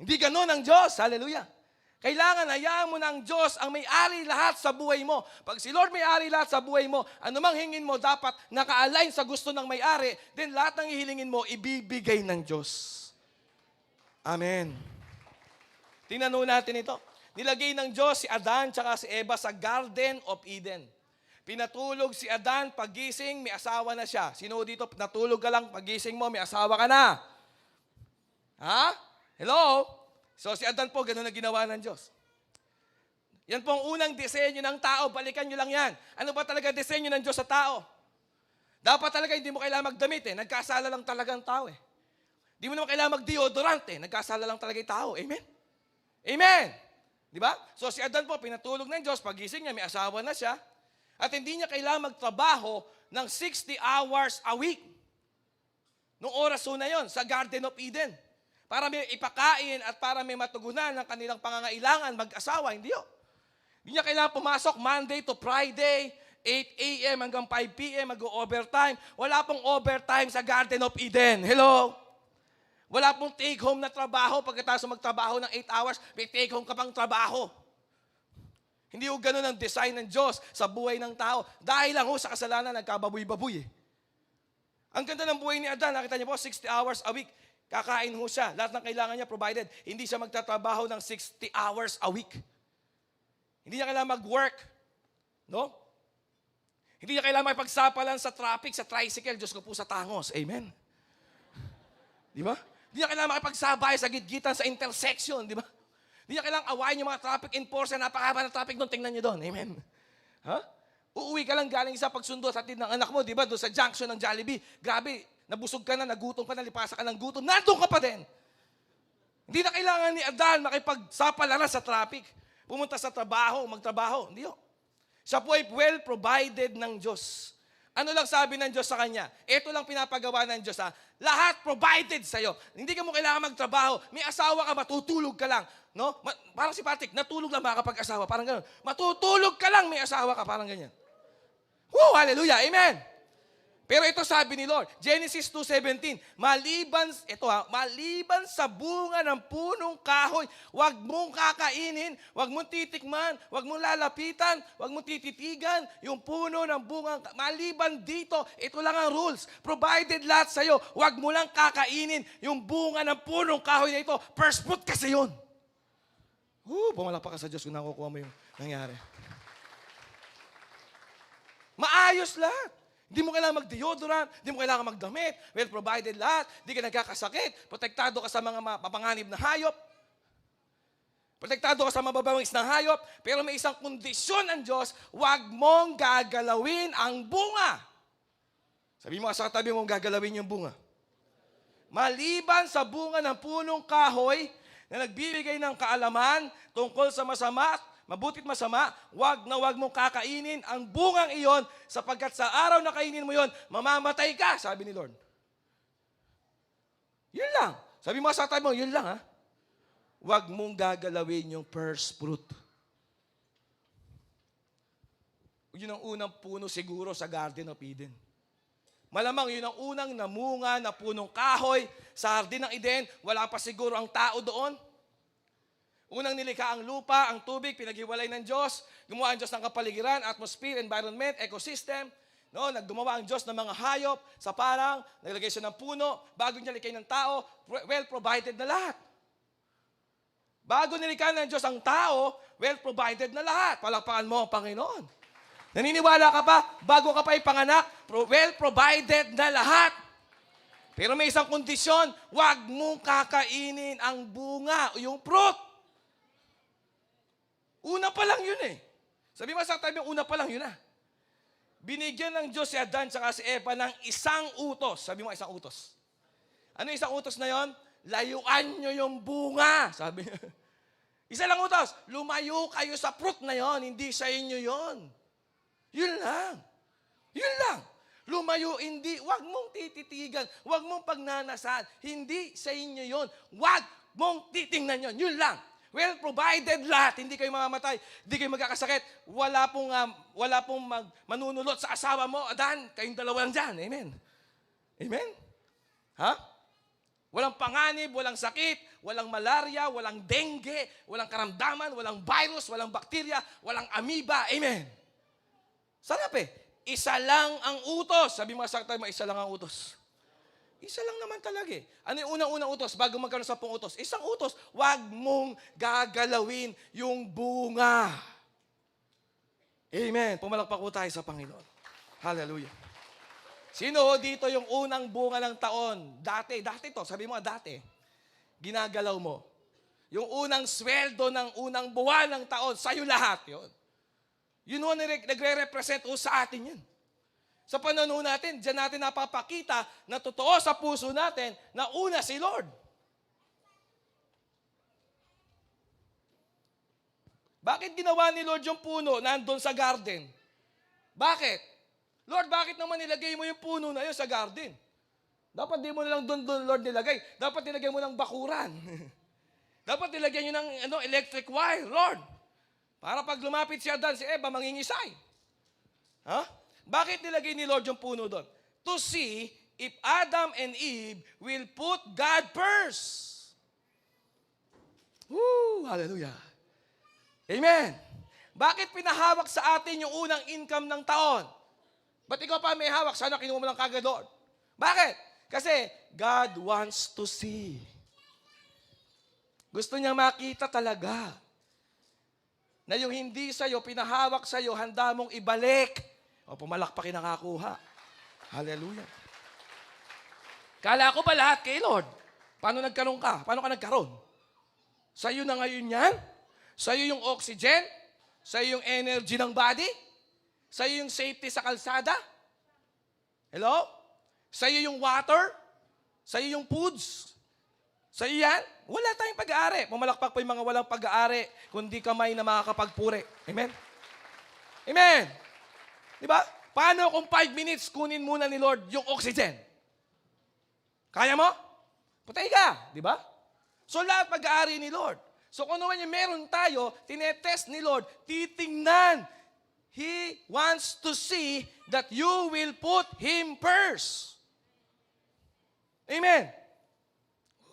[SPEAKER 1] Hindi ganun ang Diyos. Hallelujah. Kailangan hayaan mo ng Diyos ang may-ari lahat sa buhay mo. Pag si Lord may-ari lahat sa buhay mo, anumang hingin mo dapat naka-align sa gusto ng may-ari, then lahat ng hihilingin mo, ibibigay ng Diyos. Amen. Tingnan natin ito. Nilagay ng Diyos si Adan tsaka si Eva sa Garden of Eden. Pinatulog si Adan, pagising, may asawa na siya. Sino dito, natulog ka lang, pagising mo, may asawa ka na. Ha? Hello? So si Adan po, ganun na ginawa ng Diyos. Yan po ang unang disenyo ng tao. Balikan nyo lang yan. Ano ba talaga disenyo ng Diyos sa tao? Dapat talaga hindi mo kailangan magdamit eh. Nagkasala lang talaga ang tao eh. Di mo naman kailangan mag-deodorant eh. Nagkasala lang talaga yung tao. Amen? Amen! Di ba? So si Adan po, pinatulog ng Diyos, pagising niya, may asawa na siya, at hindi niya kailangan magtrabaho ng 60 hours a week. Noong oras na yon sa Garden of Eden. Para may ipakain at para may matugunan ng kanilang pangangailangan mag-asawa. Hindi yun. Hindi niya kailangan pumasok Monday to Friday, 8 a.m. hanggang 5 p.m. mag-overtime. Wala pong overtime sa Garden of Eden. Hello? Wala pong take-home na trabaho. Pagkatapos magtrabaho ng 8 hours, may take-home ka pang trabaho. Hindi ho ganun ang design ng Diyos sa buhay ng tao. Dahil lang ho sa kasalanan, nagkababoy-baboy eh. Ang ganda ng buhay ni Adan, nakita niyo po, 60 hours a week. Kakain ho siya. Lahat ng kailangan niya provided. Hindi siya magtatrabaho ng 60 hours a week. Hindi niya kailangan mag-work. No? Hindi niya kailangan makipagsapalan sa traffic, sa tricycle. Diyos ko po sa tangos. Amen. Di ba? Hindi niya kailangan makipagsabay sa gitgitan sa intersection, di ba? Hindi niya kailangang awayin yung mga traffic enforcer, napakahaba ng traffic doon, tingnan niyo doon. Amen. Ha? Uuwi ka lang galing sa pagsundo sa hatid ng anak mo, di ba? Doon sa junction ng Jollibee. Grabe, nabusog ka na, nagutom ka na, lipasa ka ng gutom, nandun ka pa din. Hindi na kailangan ni Adan makipagsapalaran sa traffic. Pumunta sa trabaho, magtrabaho. Hindi yun. Siya po ay well provided ng Diyos. Ano lang sabi ng Diyos sa kanya? Ito lang pinapagawa ng Diyos ha. Lahat provided sa'yo. Hindi ka mo kailangan magtrabaho. May asawa ka, matutulog ka lang. No? Parang si Patrick, natulog lang makakapag-asawa. Parang gano'n. Matutulog ka lang, may asawa ka. Parang ganyan. Woo! Hallelujah! Amen! Pero ito sabi ni Lord, Genesis 2:17, maliban sa bunga ng punong kahoy, huwag mong kakainin, huwag mong titikman, huwag mong lalapitan, huwag mong tititigan yung puno ng bunga. Maliban dito, ito lang ang rules. Provided lahat sa'yo, huwag mo lang kakainin yung bunga ng punong kahoy na ito. First fruit kasi yun. Pumalapak ka sa Diyos kung nakukuha mo yung nangyari. Maayos lahat. Hindi mo kailangan mag-deodorant, hindi mo kailangan magdamit, well provided lahat, hindi ka nagkakasakit, protektado ka sa mga mapanganib na hayop, protektado ka sa mababangis na hayop, pero may isang kondisyon ng Diyos, huwag mong gagalawin ang bunga. Sabi mo sa tabi mong gagalawin yung bunga. Maliban sa bunga ng punong kahoy na nagbibigay ng kaalaman tungkol sa masama, mabutit masama, wag na wag mong kakainin ang bungang iyon sapagkat sa araw na kainin mo yon, mamamatay ka, sabi ni Lord. Yun lang. Sabi mo sa tabi mo, yun lang ha. Wag mong gagalawin yung first fruit. Yun ang unang puno siguro sa Garden of Eden. Malamang yun ang unang namunga na punong kahoy sa Hardin ng Eden. Wala pa siguro ang tao doon. Unang nilikha ang lupa, ang tubig, pinaghiwalay ng Diyos. Gumawa ang Diyos ng kapaligiran, atmosphere, environment, ecosystem. No, naggumawa ang Diyos ng mga hayop sa parang, naglagay siya ng puno, bago niya likay ng tao, well provided na lahat. Bago nilikha ng Diyos ang tao, well provided na lahat. Palakpakan mo ang Panginoon. Naniniwala ka pa, bago ka pa ipanganak, well provided na lahat. Pero may isang kondisyon, huwag mong kakainin ang bunga o yung fruit. Una pa lang yun eh. Sabi mo sa tabi, una pa lang yun ah. Binigyan ng Diyos si Adan at si Eva ng isang utos. Sabi mo, isang utos. Ano isang utos na yon? Layuan nyo yung bunga. Sabi niya. Isa lang utos. Lumayo kayo sa fruit na yon. Hindi sa inyo yon. Yun lang. Yun lang. Lumayo, hindi. Huwag mong tititigan. Huwag mong pagnanasaan. Hindi sa inyo yon. Huwag mong titingnan yon. Yun lang. Well, provided lahat, hindi kayo mamamatay, hindi kayo magkakasakit, wala pong manunulot sa asawa mo, Adan, kayong dalawa lang dyan. Amen. Amen? Ha? Walang panganib, walang sakit, walang malaria, walang dengue, walang karamdaman, walang virus, walang bakterya, walang amoeba. Amen. Sarap eh. Isa lang ang utos. Sabi mga sakta mo, isa lang ang utos. Isa lang naman talaga eh. Ano yung unang-unang utos bago magkaroon sa 10 utos? Isang utos, huwag mong gagalawin yung bunga. Amen. Pumalakpak po tayo sa Panginoon. Hallelujah. Sino dito yung unang bunga ng taon? Dati to, sabi mo dati. Ginagalaw mo. Yung unang sweldo ng unang buwan ng taon, sa'yo lahat yun. Yun ho nagre-represent sa atin yun. Sa pananaw natin, diyan natin napapakita na totoo sa puso natin na una si Lord. Bakit ginawa ni Lord yung puno nandun sa garden? Bakit? Lord, bakit naman nilagay mo yung puno na yun sa garden? Dapat di mo na lang doon, Lord, nilagay. Dapat nilagay mo ng bakuran. Dapat nilagay nyo ng electric wire, Lord. Para pag lumapit si Adan, si Eva, mangingisay. Ha? Bakit nilagay ni Lord yung puno doon? To see if Adam and Eve will put God first. Woo! Hallelujah. Amen. Bakit pinahawak sa atin yung unang income ng taon? Ba't ikaw pa may hawak? Sana kinuha mo lang kagad, Lord. Bakit? Kasi God wants to see. Gusto niya makita talaga na yung hindi sa'yo, pinahawak sa'yo, handa mong ibalik. O pumalakpakin nakakuha. Hallelujah. Kala ko ba lahat kay Lord? Paano nagkaroon ka? Paano ka nagkaroon? Sa'yo na ngayon yan? Sa'yo yung oxygen? Sa'yo yung energy ng body? Sa'yo yung safety sa kalsada? Hello? Sa'yo yung water? Sa'yo yung foods? Sa'yo yan? Wala tayong pag-aari. Pumalakpak po yung mga walang pag-aari, kundi kamay na makakapagpuri. Amen? Amen? Diba? Paano kung 5 minutes kunin muna ni Lord yung oxygen? Kaya mo? Patay ka. Diba? So lahat pag-aari ni Lord. So kung naman yung meron tayo, tinetest ni Lord, titingnan. He wants to see that you will put Him first. Amen.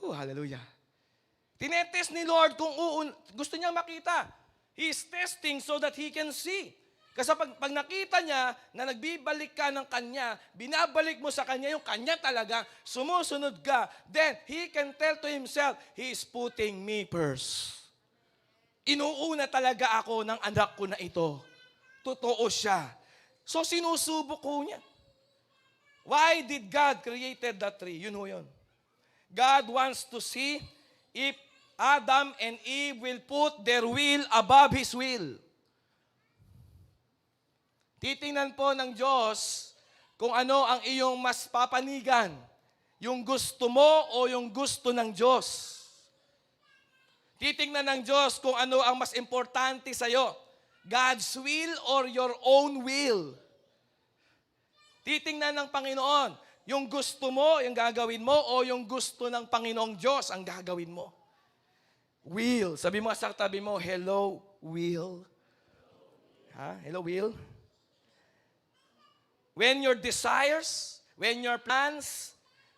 [SPEAKER 1] Hallelujah. Tinetest ni Lord kung gusto niya makita. He's testing so that He can see. Kasi pag nakita niya na nagbibalik ka ng Kanya, binabalik mo sa Kanya yung Kanya talaga, sumusunod ka, then He can tell to Himself, He is putting me first. Inuuna talaga ako ng anak ko na ito. Totoo siya. So, sinusubok ko niya. Why did God created that tree? Yun ho yun. God wants to see if Adam and Eve will put their will above His will. Titingnan po ng Diyos kung ano ang iyong mas papanigan. Yung gusto mo o yung gusto ng Diyos. Titingnan ng Diyos kung ano ang mas importante sa'yo. God's will or your own will. Titingnan ng Panginoon, yung gusto mo, yung gagawin mo, o yung gusto ng Panginoong Diyos ang gagawin mo. Will. Sabi mo sa tabi mo, hello, will. Hello, will. When your desires, when your plans,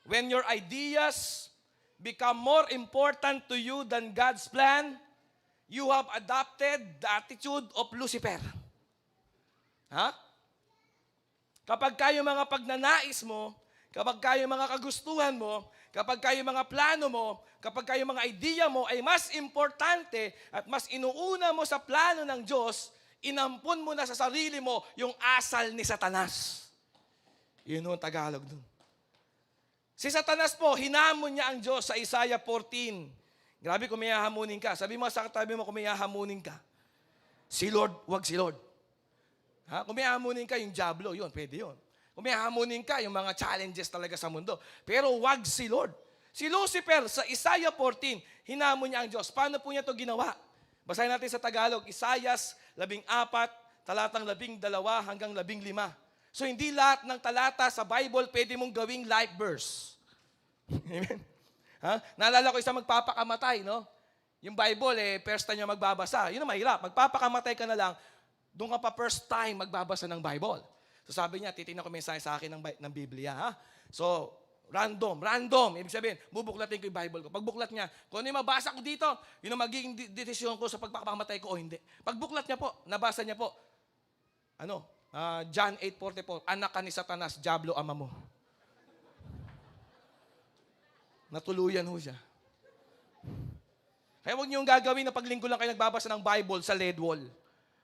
[SPEAKER 1] when your ideas become more important to you than God's plan, you have adopted the attitude of Lucifer. Kapag kayo mga pagnanais mo, kapag kayo mga kagustuhan mo, kapag kayo mga plano mo, kapag kayo mga idea mo ay mas importante at mas inuuna mo sa plano ng Diyos, inampun mo na sa sarili mo yung asal ni Satanas. Yun ang Tagalog dun. Si Satanas po, hinamon niya ang Diyos sa Isaiah 14. Grabe kung may hahamunin ka. Sabi mo sa katabi mo kung may hahamunin ka. Si Lord, wag si Lord. Kung may hahamunin ka, yung Diablo, yun, pwede yun. Kung may hahamunin ka, yung mga challenges talaga sa mundo. Pero wag si Lord. Si Lucifer, sa Isaiah 14, hinamon niya ang Diyos. Paano po niya ito ginawa? Basahin natin sa Tagalog, Isaiah 14, talatang 12 hanggang 15. So, hindi lahat ng talata sa Bible pwede mong gawing life verse. Amen? Naalala ko isang magpapakamatay, no? Yung Bible, first time niya magbabasa. Yun ang mahirap. Magpapakamatay ka na lang, doon ka pa first time magbabasa ng Bible. So, sabi niya, titignan ko mensahe sa akin ng Biblia. So, random. Ibig sabihin, bubuklatin ko yung Bible ko. Pagbuklat niya, kung ano yung mabasa ko dito, yun ang magiging desisyon ko sa pagpapakamatay ko o hindi. Pagbuklat niya po, nabasa niya po, John 8:44, anak ka ni Satanas, Diablo ama mo. Natuluyan ho siya. Kaya huwag niyong gagawin na paglinggo lang kayo nagbabasa ng Bible sa LED wall.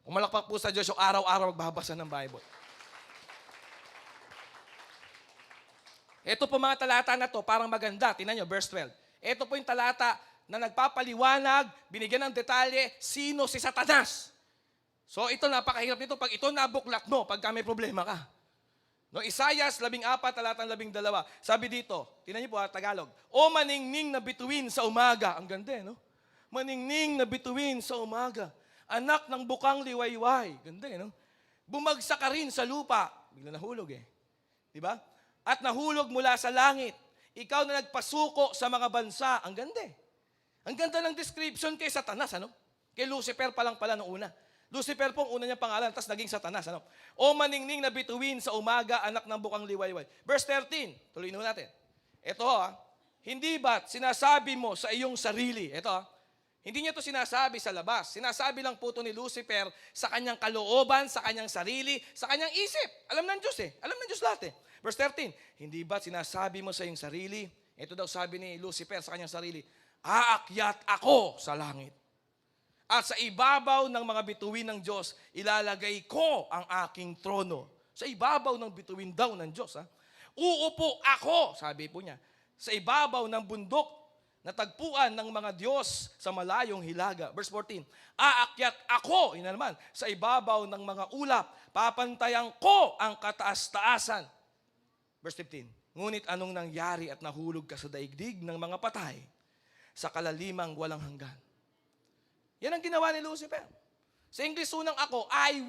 [SPEAKER 1] Umalakpak po sa Diyos yung araw-araw magbabasa ng Bible. Ito po mga talata na to, parang maganda. Tingnan nyo, verse 12. Ito po yung talata na nagpapaliwanag, binigyan ng detalye, sino si Satanas. So ito, napakahirap nito. Pag ito nabuklat mo, pagka may problema ka. No, Isaiah 14, talatang 12. Sabi dito, tingnan niyo po Tagalog. O maningning na bituin sa umaga. Ang ganda, no? Maningning na bituin sa umaga. Anak ng bukang liwayway. Ganda, no? Bumagsak ka rin sa lupa. Bigla nahulog, Diba? At nahulog mula sa langit. Ikaw na nagpasuko sa mga bansa. Ang ganda, Ang ganda ng description kay Satanas, Kay Lucifer pa lang pala noong una. Lucifer pong una niyang pangalan, tapos naging Satanas. O maningning na bituin sa umaga, anak ng bukang liwayway. Verse 13, tuloy natin. Ito, hindi ba't sinasabi mo sa iyong sarili, hindi niya to sinasabi sa labas. Sinasabi lang po ito ni Lucifer sa kanyang kalooban, sa kanyang sarili, sa kanyang isip. Alam ng Diyos Alam ng Diyos lahat Verse 13, hindi ba't sinasabi mo sa iyong sarili, ito daw sabi ni Lucifer sa kanyang sarili, aakyat ako sa langit. At sa ibabaw ng mga bituin ng Diyos, ilalagay ko ang aking trono. Sa ibabaw ng bituin daw ng Diyos. Uupo ako, sabi po niya, sa ibabaw ng bundok na tagpuan ng mga Diyos sa malayong hilaga. Verse 14, aakyat ako, yun na naman, sa ibabaw ng mga ulap, papantayan ko ang kataas-taasan. Verse 15, ngunit anong nangyari at nahulog ka sa daigdig ng mga patay, sa kalalimang walang hanggan. Yan ang ginawa ni Lucifer. Sa English unang ako, I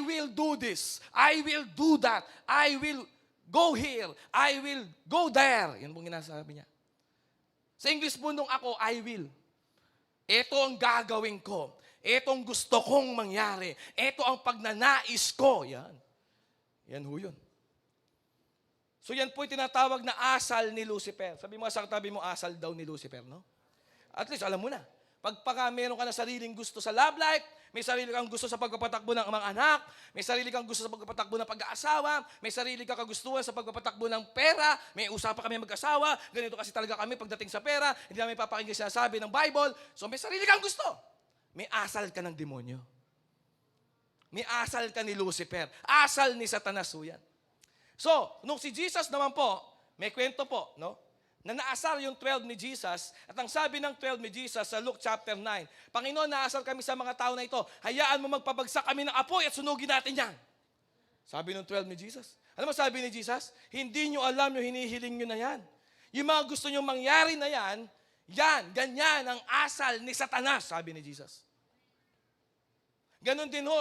[SPEAKER 1] will do this. I will do that. I will go here. I will go there. Yan pong ginasabi niya. Sa English po nung ako, I will. Ito ang gagawin ko. Ito ang gusto kong mangyari. Ito ang pagnanais ko. Yan. Yan ho yun. So yan po yung tinatawag na asal ni Lucifer. Sabi mo sa katabi mo, asal daw ni Lucifer, no? At least alam mo na. Pagka meron ka na sariling gusto sa love life, may sarili kang gusto sa pagpapatakbo ng mga anak, may sarili kang gusto sa pagpapatakbo ng pag-aasawa, may sarili kang kagustuhan sa pagpapatakbo ng pera, may usapan kami mag-asawa, ganito kasi talaga kami pagdating sa pera, hindi namin papakinggan sinasabi ng Bible. So may sarili kang gusto. May asal ka ng demonyo. May asal ka ni Lucifer. Asal ni Satanas ho yan. So, nung si Jesus naman po, may kwento po, no? Na naasar yung 12 ni Jesus, at ang sabi ng 12 ni Jesus sa Luke chapter 9, Panginoon, naasar kami sa mga tao na ito, hayaan mo magpabagsak kami ng apoy at sunugin natin yan. Sabi ng 12 ni Jesus. Ano mo sabi ni Jesus? Hindi nyo alam yung hinihiling nyo na yan. Yung mga gusto nyo mangyari na yan, ganyan ang asal ni Satanas, sabi ni Jesus. Ganon din ho,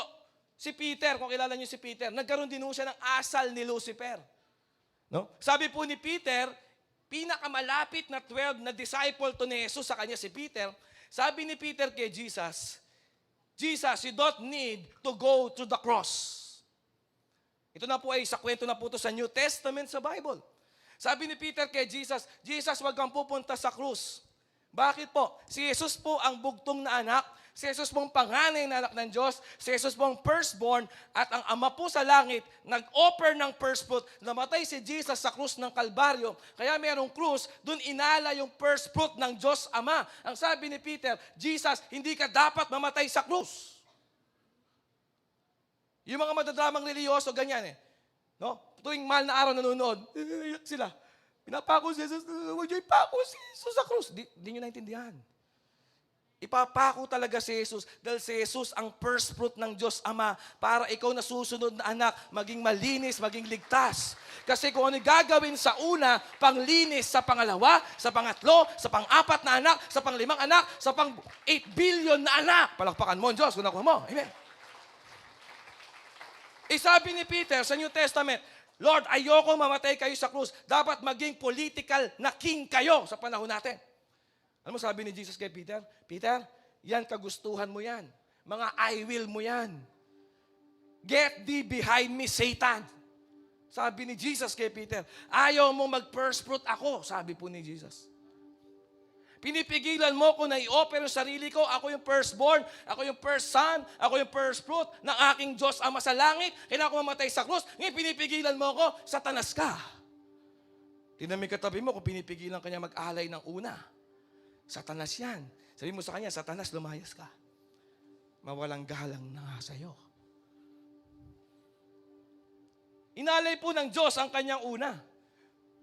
[SPEAKER 1] si Peter, kung kilala niyo si Peter, nagkaroon din ho siya ng asal ni Lucifer. No? Sabi po ni Peter, pinakamalapit na 12 na disciple to ni Jesus sa kanya si Peter, sabi ni Peter kay Jesus, Jesus, you don't need to go to the cross. Ito na po ay sa kwento na po ito sa New Testament sa Bible. Sabi ni Peter kay Jesus, Jesus, wag kang pupunta sa krus. Bakit po? Si Jesus po ang bugtong na anak, si Jesus pong panganay na anak ng Diyos, si Jesus pong firstborn, at ang Ama po sa langit, nag-offer ng first fruit, namatay si Jesus sa krus ng Kalbaryo. Kaya merong krus, dun inala yung first fruit ng Diyos Ama. Ang sabi ni Peter, Jesus, hindi ka dapat mamatay sa krus. Yung mga madadramang reliyoso, ganyan eh. No? Tuwing mahal na araw nanonood, iyak sila. Pinapako si Jesus, huwag niyo ipako si Jesus sa krus. Di niyo naintindihan. Ipapako talaga si Jesus dahil si Jesus ang first fruit ng Diyos Ama para ikaw na susunod na anak maging malinis, maging ligtas. Kasi kung ano gagawin sa una, panglinis sa pangalawa, sa pangatlo, sa pang-apat na anak, sa pang-limang anak, sa pang-8 billion na anak. Palakpakan mo, Diyos, kung nakuha mo. Amen. Sabi ni Peter sa New Testament, Lord, ayoko mamatay kayo sa krus. Dapat maging political na king kayo sa panahon natin. Ano mo sabi ni Jesus kay Peter? Peter, yan kagustuhan mo yan. Mga I will mo yan. Get thee behind me, Satan. Sabi ni Jesus kay Peter, ayaw mo mag-first fruit ako, sabi po ni Jesus. Pinipigilan mo ko na i-offer yung sarili ko, ako yung firstborn, ako yung first son, ako yung first fruit ng aking Diyos Ama sa langit, kailangan ko mamatay sa krus, ngayon pinipigilan mo ko, Satanas ka. Tingnan mo yung katabi mo kung pinipigilan kanya mag-alay ng una. Satanas yan. Sabi mo sa kanya, Satanas, lumayas ka. Mawalang galang na nga sa'yo. Inalay po ng Diyos ang kanyang una.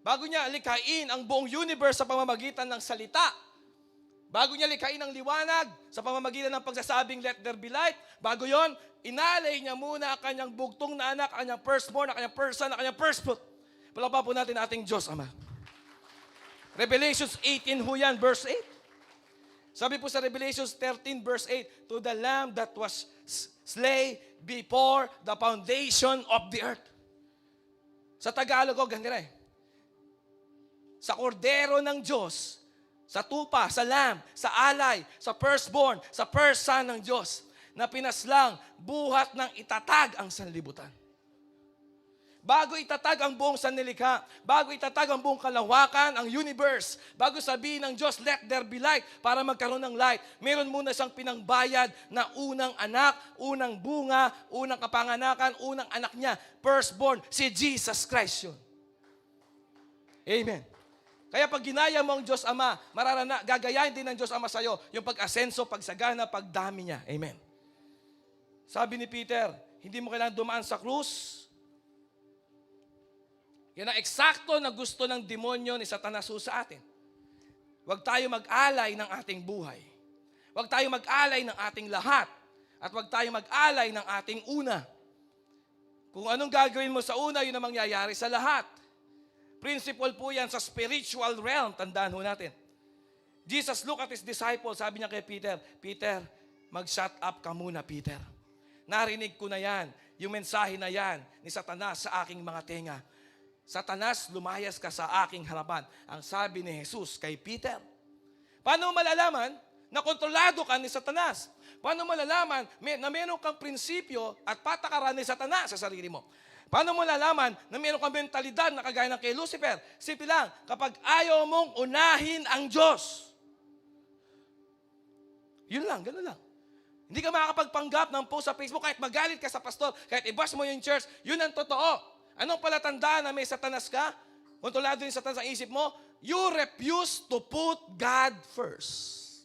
[SPEAKER 1] Bago niya likhain ang buong universe sa pamamagitan ng salita, bago niya likhain ang liwanag sa pamamagitan ng pagsasabing, let there be light, bago yon, inalay niya muna ang kanyang bugtong na anak, ang kanyang firstborn, ang kanyang first son, ang kanyang first fruit. Palakpakan po natin ating Diyos Ama. Revelations 18 ho yan, verse 8. Sabi po sa Revelations 13 verse 8, to the Lamb that was slain before the foundation of the earth. Sa Tagalog ko, ganito eh. Sa kordero ng Diyos, sa tupa, sa lamb, sa alay, sa firstborn, sa first son ng Diyos, na pinaslang buhat ng itatag ang sanlibutan. Bago itatag ang buong sanlilikha, bago itatag ang buong kalawakan, ang universe, bago sabihin ng Diyos, let there be light, para magkaroon ng light, meron muna siyang pinangbayad na unang anak, unang bunga, unang kapanganakan, unang anak niya, firstborn, si Jesus Christ yun. Amen. Kaya pag ginaya mo ang Diyos Ama, gagayahin din ng Diyos Ama sa'yo yung pag-asenso, pagsagana, pagdami niya. Amen. Sabi ni Peter, hindi mo kailangan dumaan sa krus. Yan ang eksakto na gusto ng demonyo ni Satanas sa atin. Huwag tayo mag-alay ng ating buhay. Huwag tayo mag-alay ng ating lahat. At huwag tayo mag-alay ng ating una. Kung anong gagawin mo sa una, yun ang mangyayari sa lahat. Principle po yan sa spiritual realm. Tandaan ho natin. Jesus looked at his disciples. Sabi niya kay Peter, Peter, mag-shut up ka muna, Peter. Narinig ko na yan. Yung mensahe na yan ni Satanas sa aking mga tenga. Satanas, lumayas ka sa aking harapan. Ang sabi ni Jesus kay Peter. Paano malalaman na kontrolado ka ni Satanas? Paano malalaman na meron kang prinsipyo at patakaran ni Satanas sa sarili mo? Paano mo lalaman na meron kang mentalidad na kagaya ng kay Lucifer? Simple lang, kapag ayaw mong unahin ang Diyos. Yun lang, gano'n lang. Hindi ka makakapagpanggap ng post sa Facebook kahit magalit ka sa pastor, kahit i-bash mo yung church, yun ang totoo. Anong palatandaan na may Satanas ka? Kontrolado yung Satanas ang isip mo, you refuse to put God first.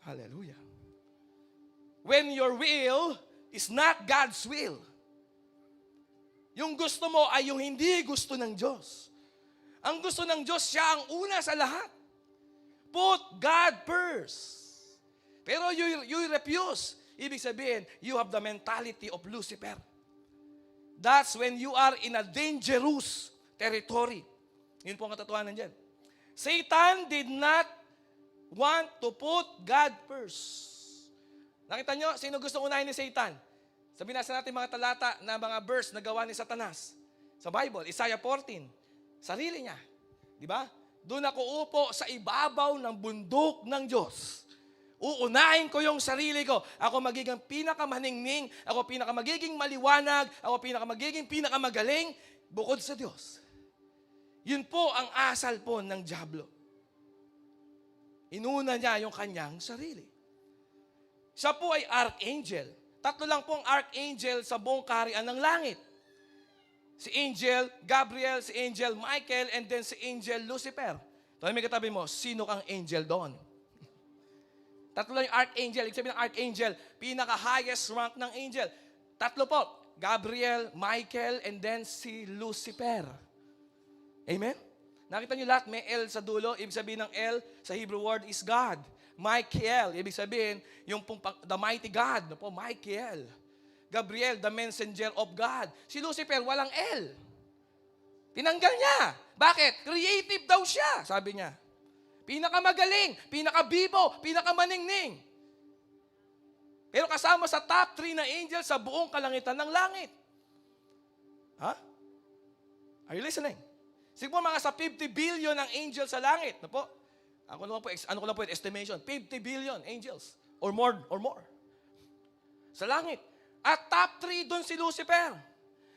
[SPEAKER 1] Hallelujah. when your will is not God's will. Yung gusto mo ay yung hindi gusto ng Diyos. Ang gusto ng Diyos, siya ang una sa lahat. Put God first. Pero you refuse. Ibig sabihin, you have the mentality of Lucifer. That's when you are in a dangerous territory. Yun po ang katotohanan dyan. Satan did not want to put God first. Nakita nyo, sino gusto unahin ni Satan? Sabihin natin mga talata na mga verse na gawa ni Satanas. Sa Bible, Isaiah 14. Sarili niya. Di ba? Doon ako upo sa ibabaw ng bundok ng Diyos. Uunahin ko yung sarili ko. Ako magiging pinakamaningning, ako pinakamagiging maliwanag, ako pinakamagaling bukod sa Diyos. Yun po ang asal po ng dyablo. Inuna niya yung kanyang sarili. Siya po ay archangel. 3 lang pong archangel sa buong kaharian ng langit. Si Angel Gabriel, si Angel Michael, and then si Angel Lucifer. Ito may katabi mo, sino kang angel doon? 3 lang yung archangel. Ibig sabihin ng archangel, pinaka-highest rank ng angel. 3 po, Gabriel, Michael, and then si Lucifer. Amen? Nakita niyo lahat, may L sa dulo. Ibig sabihin ng L sa Hebrew word is God. Michael, ibig sabihin, yung the mighty God. No po, Michael. Gabriel, the messenger of God. Si Lucifer, walang L. Tinanggal niya. Bakit? Creative daw siya, sabi niya. Pinakamagaling, pinakabibo, pinakamaningning. Pero kasama sa top 3 na angels sa buong kalangitan ng langit. Ha? Are you listening? Siguro mga sa 50 billion ang angels sa langit. No po? Ano ko lang po yung estimation? 50 billion angels. Or more. Sa langit. At top 3 doon si Lucifer.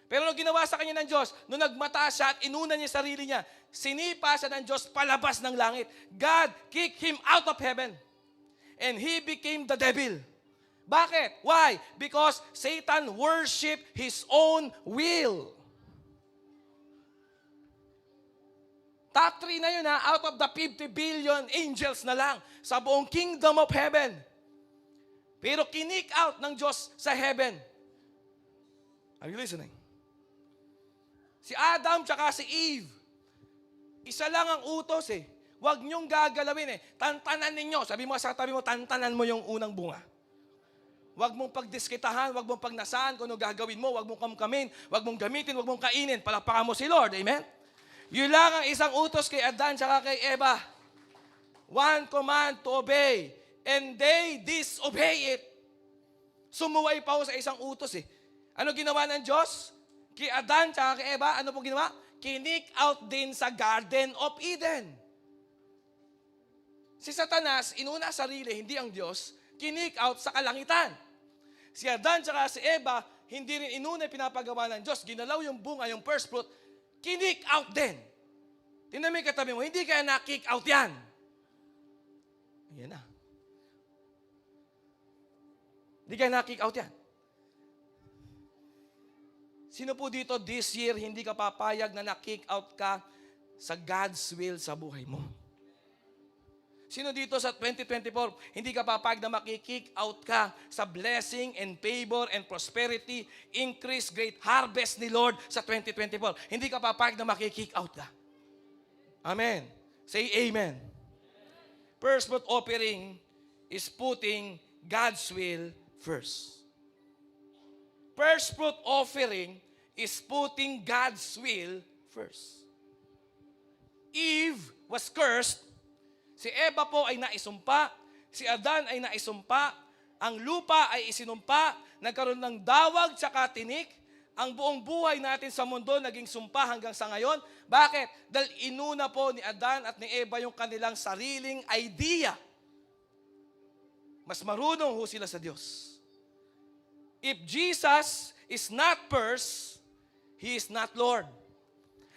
[SPEAKER 1] Pero nung ginawa sa kanya ng Diyos, nung nagmata siya at inuna niya sarili niya, sinipa siya ng Diyos palabas ng langit. God kicked him out of heaven. And he became the devil. Bakit? Why? Because Satan worshiped his own will. Top 3 na yun out of the 50 billion angels na lang sa buong kingdom of heaven. Pero kinick out ng Diyos sa heaven. Are you listening? Si Adam tsaka si Eve, isa lang ang utos eh. Huwag niyong gagalawin eh. Tantanan ninyo. Sabi mo sa tabi mo, tantanan mo yung unang bunga. Huwag mong pagdiskitahan, huwag mong pagnasaan kung ano gagawin mo, huwag mong kamkamin, huwag mong gamitin, huwag mong kainin. Palakpakan mo si Lord. Amen? Yun lang ang isang utos kay Adan tsaka kay Eva. One command to obey. And they disobey it. Sumuway pa ako sa isang utos eh. Ano ginawa ng Diyos? Kay Adan tsaka kay Eva, ano po ginawa? Kinick out din sa Garden of Eden. Si Satanas, inuna sarili, hindi ang Diyos, kinick out sa kalangitan. Si Adan tsaka si Eva, hindi rin inuna pinapagawa ng Diyos. Ginalaw yung bunga, yung first fruit, kinick out din. Tingnan mo yung katabi mo, hindi kaya na-kick out yan. Yan na. Hindi kaya na-kick out yan. Sino po dito this year hindi ka papayag na na-kick out ka sa God's will sa buhay mo? Sino dito sa 2024 hindi ka papayag na makikick out ka sa blessing and favor and prosperity, increase, great harvest ni Lord sa 2024? Hindi ka papayag na makikick out ka. Amen. Say amen. First fruit offering is putting God's will first. First fruit offering is putting God's will first. Eve was cursed. Si Eva po ay naisumpa. Si Adan ay naisumpa. Ang lupa ay isinumpa. Nagkaroon ng dawag tsaka tinik. Ang buong buhay natin sa mundo naging sumpa hanggang sa ngayon. Bakit? Dahil inuna po ni Adan at ni Eva yung kanilang sariling idea. Mas marunong ho sila sa Diyos. If Jesus is not first, He is not Lord.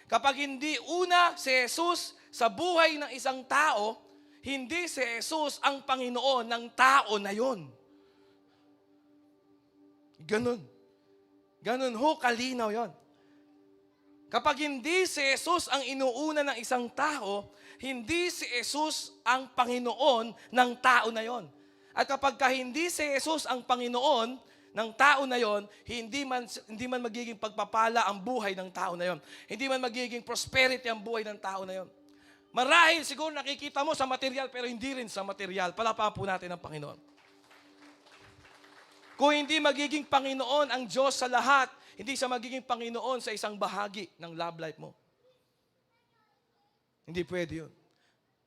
[SPEAKER 1] Kapag hindi una si Jesus sa buhay ng isang tao, hindi si Jesus ang Panginoon ng tao na yon. Ganun. Ganun ho, kalinaw yon. Kapag hindi si Jesus ang inuuna ng isang tao, hindi si Jesus ang Panginoon ng tao na yon. At kapag ka hindi si Jesus ang Panginoon ng tao na yon, hindi man magiging pagpapala ang buhay ng tao na yon. Hindi man magiging prosperity ang buhay ng tao na yon. Marahil siguro nakikita mo sa material pero hindi rin sa material. Palakpakan po natin ang Panginoon. Kung hindi magiging Panginoon ang Diyos sa lahat, hindi siya magiging Panginoon sa isang bahagi ng love life mo. Hindi pwede yun.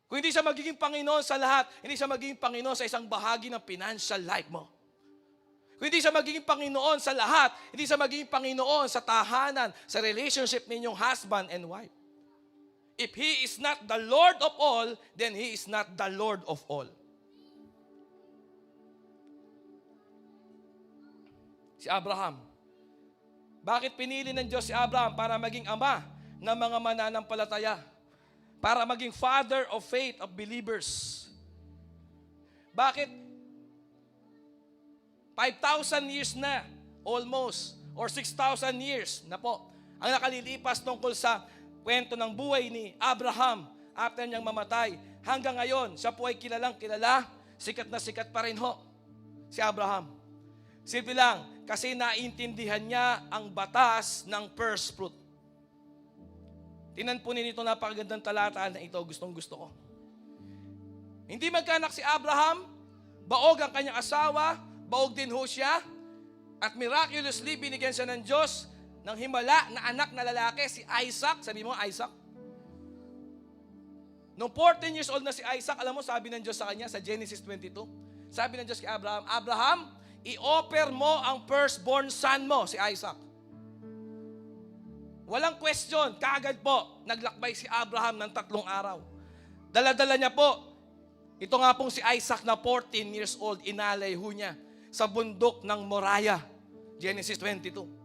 [SPEAKER 1] Kung hindi siya magiging Panginoon sa lahat, hindi siya magiging Panginoon sa isang bahagi ng financial life mo. Kung hindi siya magiging Panginoon sa lahat, hindi siya magiging Panginoon sa tahanan, sa relationship ninyong husband and wife. If He is not the Lord of all, then He is not the Lord of all. Si Abraham. Bakit pinili ng Diyos si Abraham para maging ama ng mga mananampalataya? Para maging father of faith of believers. Bakit? 5,000 years na, almost, or 6,000 years na po, ang nakalilipas tungkol sa kwento ng buhay ni Abraham after niyang mamatay. Hanggang ngayon, siya po ay kilalang kilala, sikat na sikat pa rin ho, si Abraham. Simple lang, kasi naintindihan niya ang batas ng first fruit. Tinan po ninyo itong napakagandang talata na ito, gustong-gusto ko. Hindi magkaanak si Abraham, baog ang kanyang asawa, baog din ho siya, at miraculously binigyan siya ng Diyos ng himala na anak na lalaki, si Isaac. Sabi mo, Isaac. Noong 14 years old na si Isaac, alam mo, sabi ng Diyos sa kanya, sa Genesis 22, sabi ng Diyos kay Abraham, Abraham, i-offer mo ang firstborn son mo, si Isaac. Walang question, kaagad po, naglakbay si Abraham ng 3 araw. Dala-dala niya po, ito nga pong si Isaac na 14 years old, inalay ho niya sa bundok ng Moriah, Genesis 22.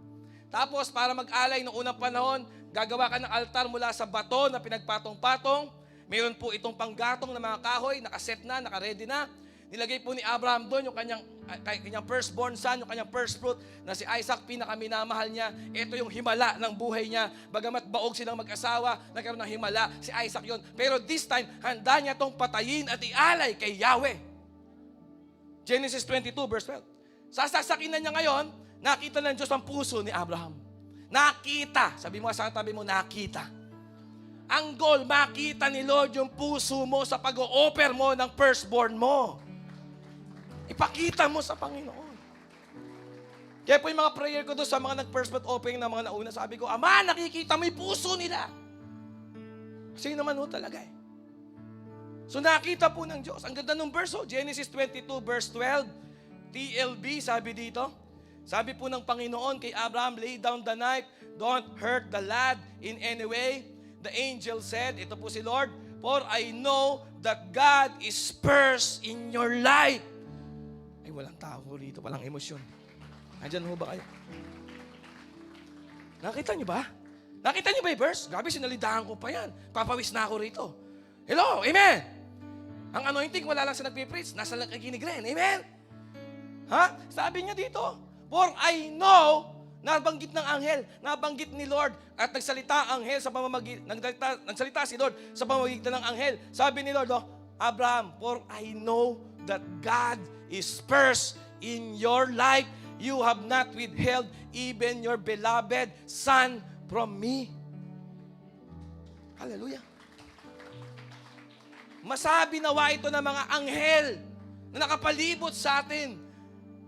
[SPEAKER 1] Tapos para mag-alay noong unang panahon, gagawa ka ng altar mula sa bato na pinagpatong-patong. Meron po itong panggatong na mga kahoy, nakaset na, nakaready na. Nilagay po ni Abraham doon yung kanyang firstborn son, yung kanyang first fruit na si Isaac, pinakaminamahal niya. Ito yung himala ng buhay niya. Bagamat baog silang mag-asawa, nagkaroon ng himala, si Isaac yon. Pero this time, handa niya itong patayin at ialay kay Yahweh. Genesis 22 verse 12. Sasasakin na niya ngayon, nakita ng Diyos ang puso ni Abraham. Nakita. Sabi mo sa tabi mo, nakita. Ang goal, makita ni Lord yung puso mo sa pag-o-offer mo ng firstborn mo. Ipakita mo sa Panginoon. Kaya po yung mga prayer ko doon sa mga nag-first fruit offering na mga nauna, sabi ko, Ama, nakikita mo yung puso nila. Kasi yun naman ho talaga eh. So nakita po ng Diyos. Ang ganda ng verse, Genesis 22 verse 12, TLB, sabi dito. Sabi po ng Panginoon kay Abraham, lay down the knife, don't hurt the lad in any way. The angel said, ito po si Lord, for I know that God is first in your life. Ay, walang tao rito, walang emosyon. Nandyan ho ba kayo? Nakita niyo ba? Nakita niyo ba yung verse? Grabe, sinalidahan ko pa yan. Papawis na ako rito. Hello, amen! Ang anointing, wala lang sa nagpipreach. Nasa nakikinig rin, amen? Ha? Sabi niya dito, for I know, nabanggit ng anghel, nabanggit ni Lord, at nagsalita ang anghel sa nagsalita si Lord sa pamamagitan ng anghel. Sabi ni Lord, Abraham, for I know that God is first in your life. You have not withheld even your beloved son from me. Hallelujah. Masabi nawa ito ng mga anghel na nakapalibot sa atin,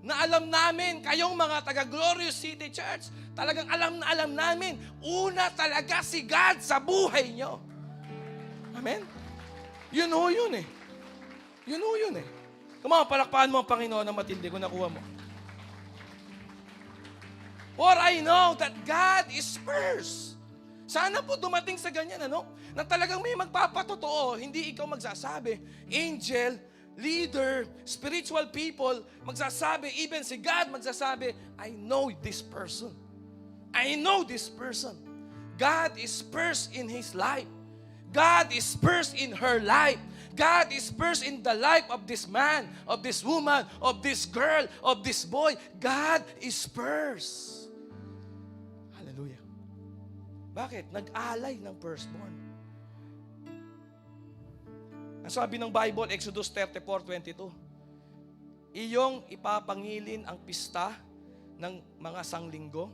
[SPEAKER 1] na alam namin, kayong mga taga-Glorious City Church, talagang alam na alam namin, una talaga si God sa buhay nyo. Amen? Yun ho yun eh. Yun ho yun eh. Palakpakan mo ang Panginoon na matindi kung nakuha mo. For I know that God is first. Sana po dumating sa ganyan, ano? Na talagang may magpapatotoo, hindi ikaw magsasabi. Angel, leader, spiritual people, magsasabi, even si God magsasabi, I know this person. I know this person. God is first in his life. God is first in her life. God is first in the life of this man, of this woman, of this girl, of this boy. God is first. Hallelujah. Bakit? Nag-alay ng firstborn. Ang sabi ng Bible, Exodus 34:22. iyong ipapangilin ang pista ng mga sanglinggo,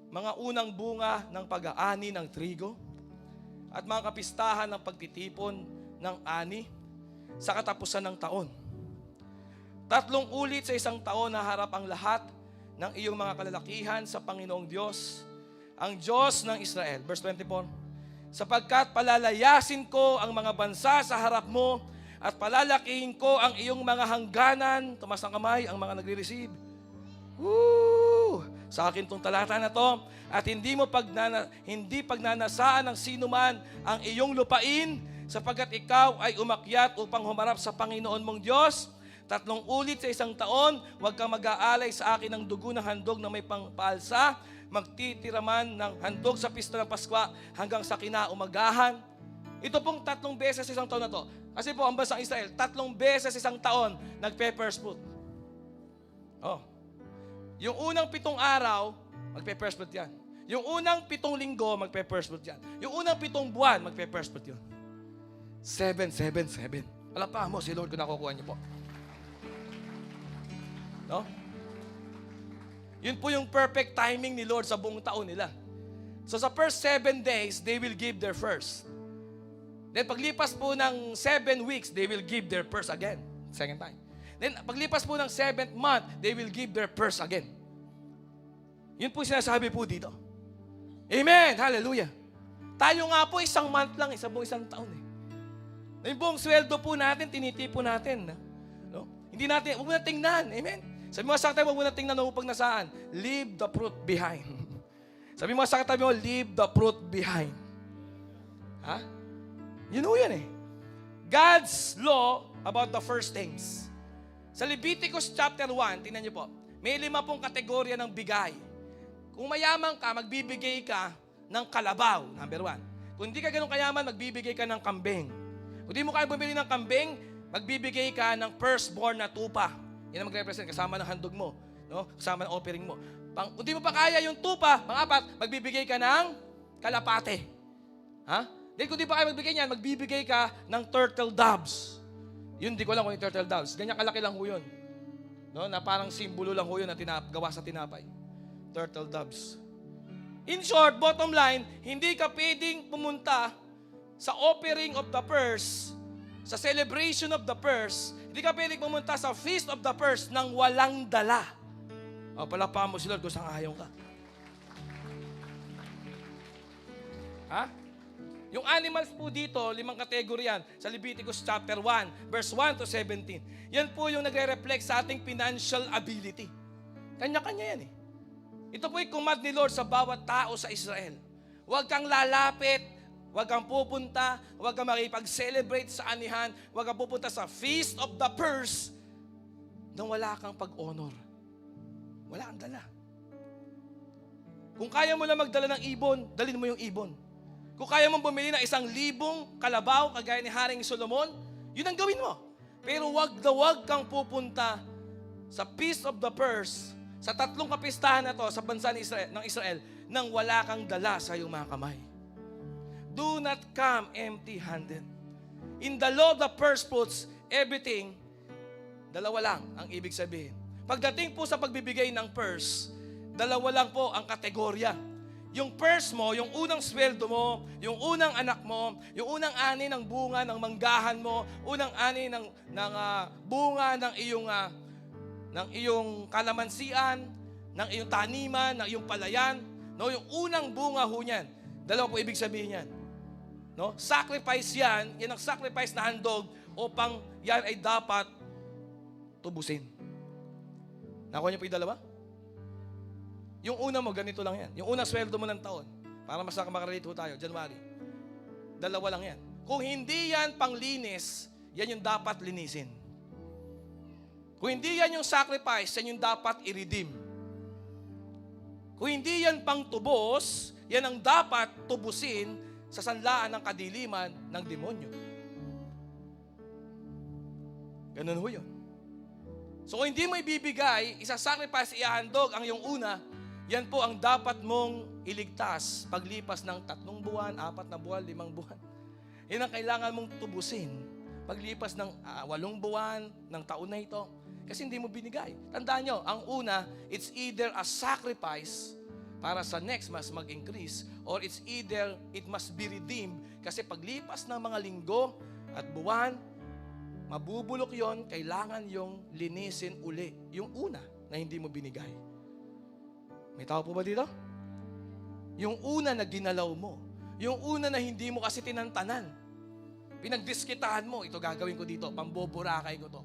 [SPEAKER 1] mga unang bunga ng pag-aani ng trigo, at mga kapistahan ng pagtitipon ng ani sa katapusan ng taon. 3 ulit sa isang taon na harap ang lahat ng iyong mga kalalakihan sa Panginoong Diyos, ang Diyos ng Israel. Verse 24, sapagkat palalayasin ko ang mga bansa sa harap mo at palalakihin ko ang iyong mga hangganan. Tumas ng kamay ang mga nagre-receive. Woo! Sa akin tong talata na to, at hindi pagnanasaan ng sino man ang iyong lupain, sapagkat ikaw ay umakyat upang humarap sa Panginoon mong Diyos. 3 ulit sa isang taon, huwag kang mag-aalay sa akin ng dugo ng handog na may pangpaalsa. Magtitira man ng handog sa pista ng Paskwa hanggang sa kinaumagahan. Ito pong 3 beses sa isang taon na to. Kasi po ang bansang Israel, 3 beses sa isang taon nagpe-first fruit. Oh. Yung unang 7 araw, magpe-first fruit yan. Yung unang 7 linggo, magpe-first fruit yan. Yung unang 7 buwan, magpe-first fruit yun. 7, 7, 7. Alam pa mo, si Lord kung nakukuha niyo po. No? Yun po yung perfect timing ni Lord sa buong taon nila. So sa first 7 days, they will give their first. Then paglipas po ng 7 weeks, they will give their first again. Second time. Then paglipas po ng 7th month, they will give their first again. Yun po sinasabi po dito. Amen! Hallelujah! Tayo nga po isang month lang, isang taon eh. Yung buong sweldo po natin, tinitipo natin. No? Hindi natin, huwag mo na tingnan. Amen? Sabi mo sa katabi, huwag mo na tingnan upang nasaan. Leave the fruit behind. Sabi mo sa katabi mo, leave the fruit behind. Ha? Yun o yan eh. God's law about the first things. Sa Leviticus chapter 1, tingnan niyo po, may 5 kategorya ng bigay. Kung mayaman ka, magbibigay ka ng kalabaw, number 1. Kung hindi ka ganun kayaman, magbibigay ka ng kambing. Kung hindi mo kaya bumili ng kambing, magbibigay ka ng firstborn na tupa. Yan ang mag-represent, kasama ng handog mo, no? Kasama ng offering mo. Kung hindi mo pa kaya yung tupa, mga 4, magbibigay ka ng kalapate. Ha? Then kung di pa kaya magbigay niyan, magbibigay ka ng turtle doves. Yun, di ko alam kung yung turtle doves. Ganyan kalaki lang ho yun. No? Na parang simbolo lang ho yun na gawa sa tinapay. Turtle doves. In short, bottom line, hindi ka pwedeng pumunta sa offering of the purse, sa celebration of the purse, hindi ka pwedeng pumunta sa feast of the purse nang walang dala. O, palakpakan mo si Lord kung saan ayaw ka. Ha? Yung animals po dito, 5 kategorya yan sa Leviticus chapter 1, verse 1 to 17. Yan po yung nagre-reflect sa ating financial ability. Kanya-kanya yan eh. Ito po yung command ni Lord sa bawat tao sa Israel. Huwag kang lalapit, huwag kang pupunta, huwag kang makipag-celebrate sa anihan, huwag kang pupunta sa feast of the purse nang wala kang pag-honor. Wala kang dala. Kung kaya mo lang magdala ng ibon, dalhin mo yung ibon. Kung kaya mong bumili ng 1,000 kalabaw, kagaya ni Haring Solomon, yun ang gawin mo. Pero wag kang pupunta sa Feast of the Purse, sa 3 kapistahan na to sa bansa ng Israel, nang wala kang dala sa iyong mga kamay. Do not come empty-handed. In the law of the first fruits, everything, 2 lang ang ibig sabihin. Pagdating po sa pagbibigay ng purse, 2 lang po ang kategorya. Yung purse mo, yung unang sweldo mo, yung unang anak mo, yung unang ani ng bunga ng manggahan mo, unang ani ng bunga ng iyong kalamansian, ng iyong taniman, ng iyong palayan, no, yung unang bunga ho niyan. 2 po ibig sabihin yan. No? Sacrifice yan ang sacrifice na handog upang yan ay dapat tubusin. Nakuha niyo po yung 2? Yung una mo, ganito lang yan. Yung unang sweldo mo ng taon, para mas makarelate ho tayo, January. 2 lang yan. Kung hindi yan panglinis, yan yung dapat linisin. Kung hindi yan yung sacrifice, yan yung dapat i-redeem. Kung hindi yan pang tubos, yan ang dapat tubusin sa sanlaan ng kadiliman ng demonyo. Ganun ho yun. So kung hindi mo ibibigay, isa-sacrifice, iahandog ang iyong una, yan po ang dapat mong iligtas paglipas ng 3 buwan, 4 na buwan, 5 buwan. Yan ang kailangan mong tubusin paglipas ng 8 buwan ng taon na ito. Kasi hindi mo binigay. Tandaan nyo, ang una, it's either a sacrifice para sa next mas mag-increase, or it's either it must be redeemed. Kasi paglipas ng mga linggo at buwan, mabubulok yon, kailangan yung linisin uli. Yung una na hindi mo binigay. May tao po ba dito? Yung una na ginalaw mo. Yung una na hindi mo kasi tinantanan. Pinagdiskitahan mo, ito gagawin ko dito, pamboborakay ko to.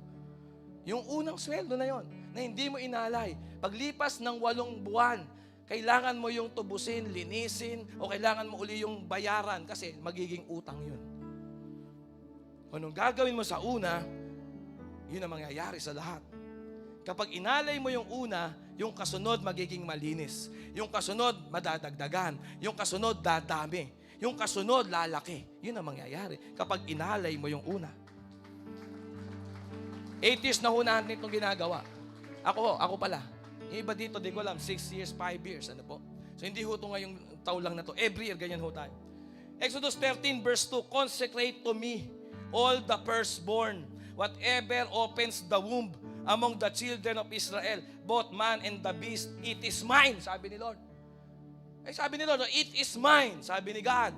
[SPEAKER 1] Yung unang sweldo na yon, na hindi mo inalay. Paglipas ng 8 buwan, kailangan mo yung tubusin, linisin, o kailangan mo uli yung bayaran kasi magiging utang yun. Anong gagawin mo sa una, yun ang mangyayari sa lahat. Kapag inalay mo yung una, yung kasunod magiging malinis. Yung kasunod madadagdagan. Yung kasunod dadami. Yung kasunod lalaki. Yun ang mangyayari kapag inalay mo yung una. 8 years na ho natin itong ginagawa. Ako pala. Yung iba dito, di ko alam, 6 years, 5 years. Ano po? So hindi ho ito ngayong taon lang na to. Every year, ganyan ho tayo. Exodus 13 verse 2, consecrate to me all the firstborn, whatever opens the womb among the children of Israel, both man and the beast, it is mine, sabi ni Lord. Sabi ni Lord, it is mine, sabi ni God.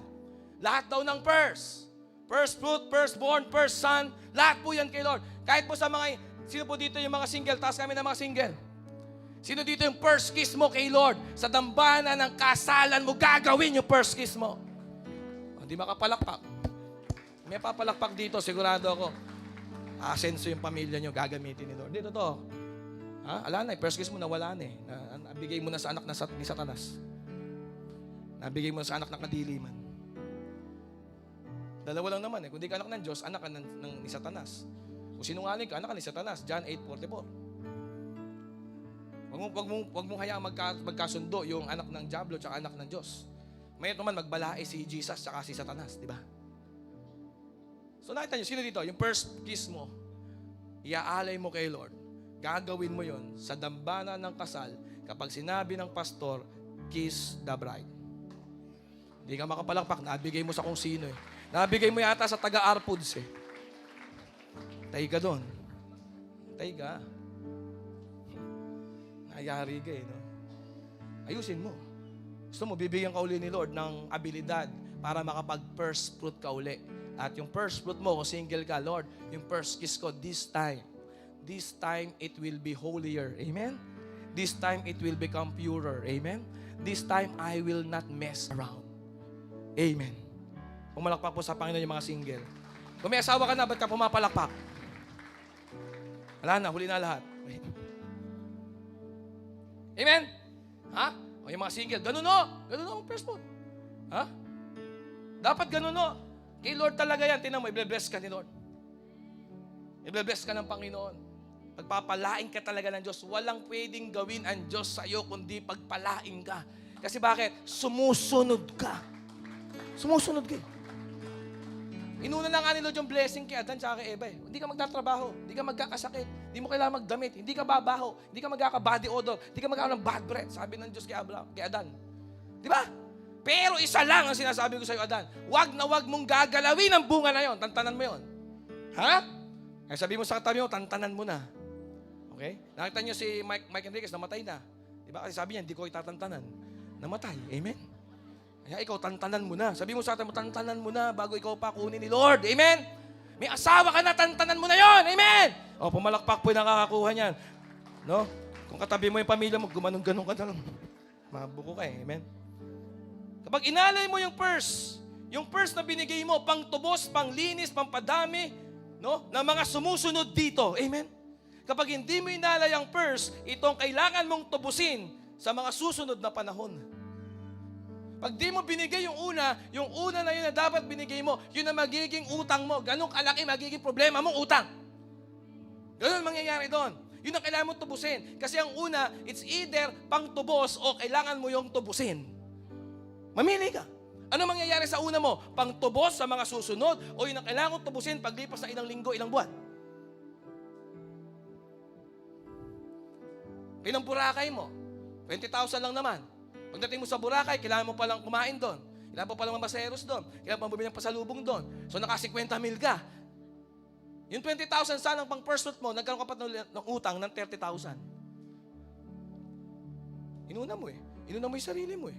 [SPEAKER 1] Lahat daw ng first fruit, firstborn, first son, lahat po yan kay Lord. Kahit po sa mga, sino po dito yung mga single? Taas kami ng mga single. Sino dito yung first kiss mo kay Lord? Sa dambana ng kasalan mo, gagawin yung first kiss mo. Hindi makapalakpak. May papalakpak dito, sigurado ako. Asenso yung pamilya nyo, gagamitin ni Lord. Dito to. Ala na, first kiss mo nawala na eh. Nabigay mo na sa anak ni Satanas. Nabigay mo na sa anak ng kadiliman. Dalawa lang naman eh. Kung di ka anak ng Diyos, anak ka ni Satanas. Kung sinungaling ka, anak ka ni Satanas. John 8:44. Wag mong hayaang magkasundo yung anak ng Diablo at anak ng Diyos. Mayroon naman magbalae si Jesus at si Satanas, di ba? So nakita nyo, sino dito? Yung first kiss mo, iaalay mo kay Lord. Gagawin mo yon sa dambana ng kasal kapag sinabi ng pastor, kiss the bride. Hindi ka makapalakpak, nabigay mo sa kung sino eh. Nabigay mo yata sa taga-Arpuds eh. Tay ka doon. Tay ka. Nayari ka eh, no? Ayusin mo. Gusto mo, bibigyan ka uli ni Lord ng abilidad para makapag-first fruit ka uli. At yung first fruit mo, kung single ka, Lord, yung first kiss ko, this time it will be holier. Amen? This time it will become purer. Amen? This time I will not mess around. Amen. Pumalakpak po sa Panginoon yung mga single. Kung may asawa ka na, ba't ka pumapalakpak? Wala na, huli na lahat. Amen? Ha? O yung mga single, ganun o ang first fruit. Ha? Dapat ganun o. Kay Lord talaga yan. Tingnan mo, i-bless ka ni Lord. I-bless ka ng Panginoon. Pagpapalain ka talaga ng Diyos. Walang pwedeng gawin ang Diyos sa iyo kundi pagpalain ka. Kasi bakit? Sumusunod ka. Sumusunod ka. Inuna na nga ni Lord yung blessing kay Adan at kay Eva eh. Hindi ka magtatrabaho, hindi ka magkakasakit, hindi mo kailangan magdamit, hindi ka babaho, hindi ka magkaka-body odor, hindi ka magkakaroon ng bad breath. Sabi ng Diyos kay Adan. Di ba? Pero isa lang ang sinasabi ko sa iyo, Adan. Wag na wag mong gagalawin ang bunga na yon. Tantanan mo yon. Ha? Kaya sabi mo sa katabi mo, tantanan mo na. Okay? Nakita niyo si Mike Enriquez, namatay na. Di ba? Kasi sabi niya, hindi ko itatantanan. Namatay. Amen? Kaya ikaw, tantanan mo na. Sabi mo sa atin mo, tantanan mo na bago ikaw pa kunin ni Lord. Amen? May asawa ka na, tantanan mo na yon. Amen? O, pumalakpak po yung nakakakuha niyan. No? Kung katabi mo yung pamilya mo, gumanong-ganong ka na lang. Mabuko ka eh. Amen? Kapag inalay mo yung purse na binigay mo, pang tubos, pang linis, pang padami, no? Na mga sumusunod dito. Amen? Kapag hindi mo inalay ang purse, itong kailangan mong tubusin sa mga susunod na panahon. Pag di mo binigay yung una na yun na dapat binigay mo, yun na magiging utang mo. Ganong kalaki magiging problema mong utang. Ganon mangyayari doon. Yun ang kailangan mo tubusin. Kasi ang una, it's either pang tubos o kailangan mo yung tubusin. Mamili ka. Ano mangyayari sa una mo? Pang tubos sa mga susunod o yun ang kailangan mo tubusin paglipas ng ilang linggo, ilang buwan? Ilang Boracay mo? 20,000 lang naman. Pagdating mo sa Boracay, kailangan mo palang kumain doon. Kailangan mo palang mamaseros doon. Kailangan mo bumili ng pasalubong doon. So, naka 50 mil ka. Yung 20,000 sanang pang first fruit mo, nagkaroon ka pa ng utang ng 30,000. Inuna mo eh. Inuna mo yung sarili mo eh.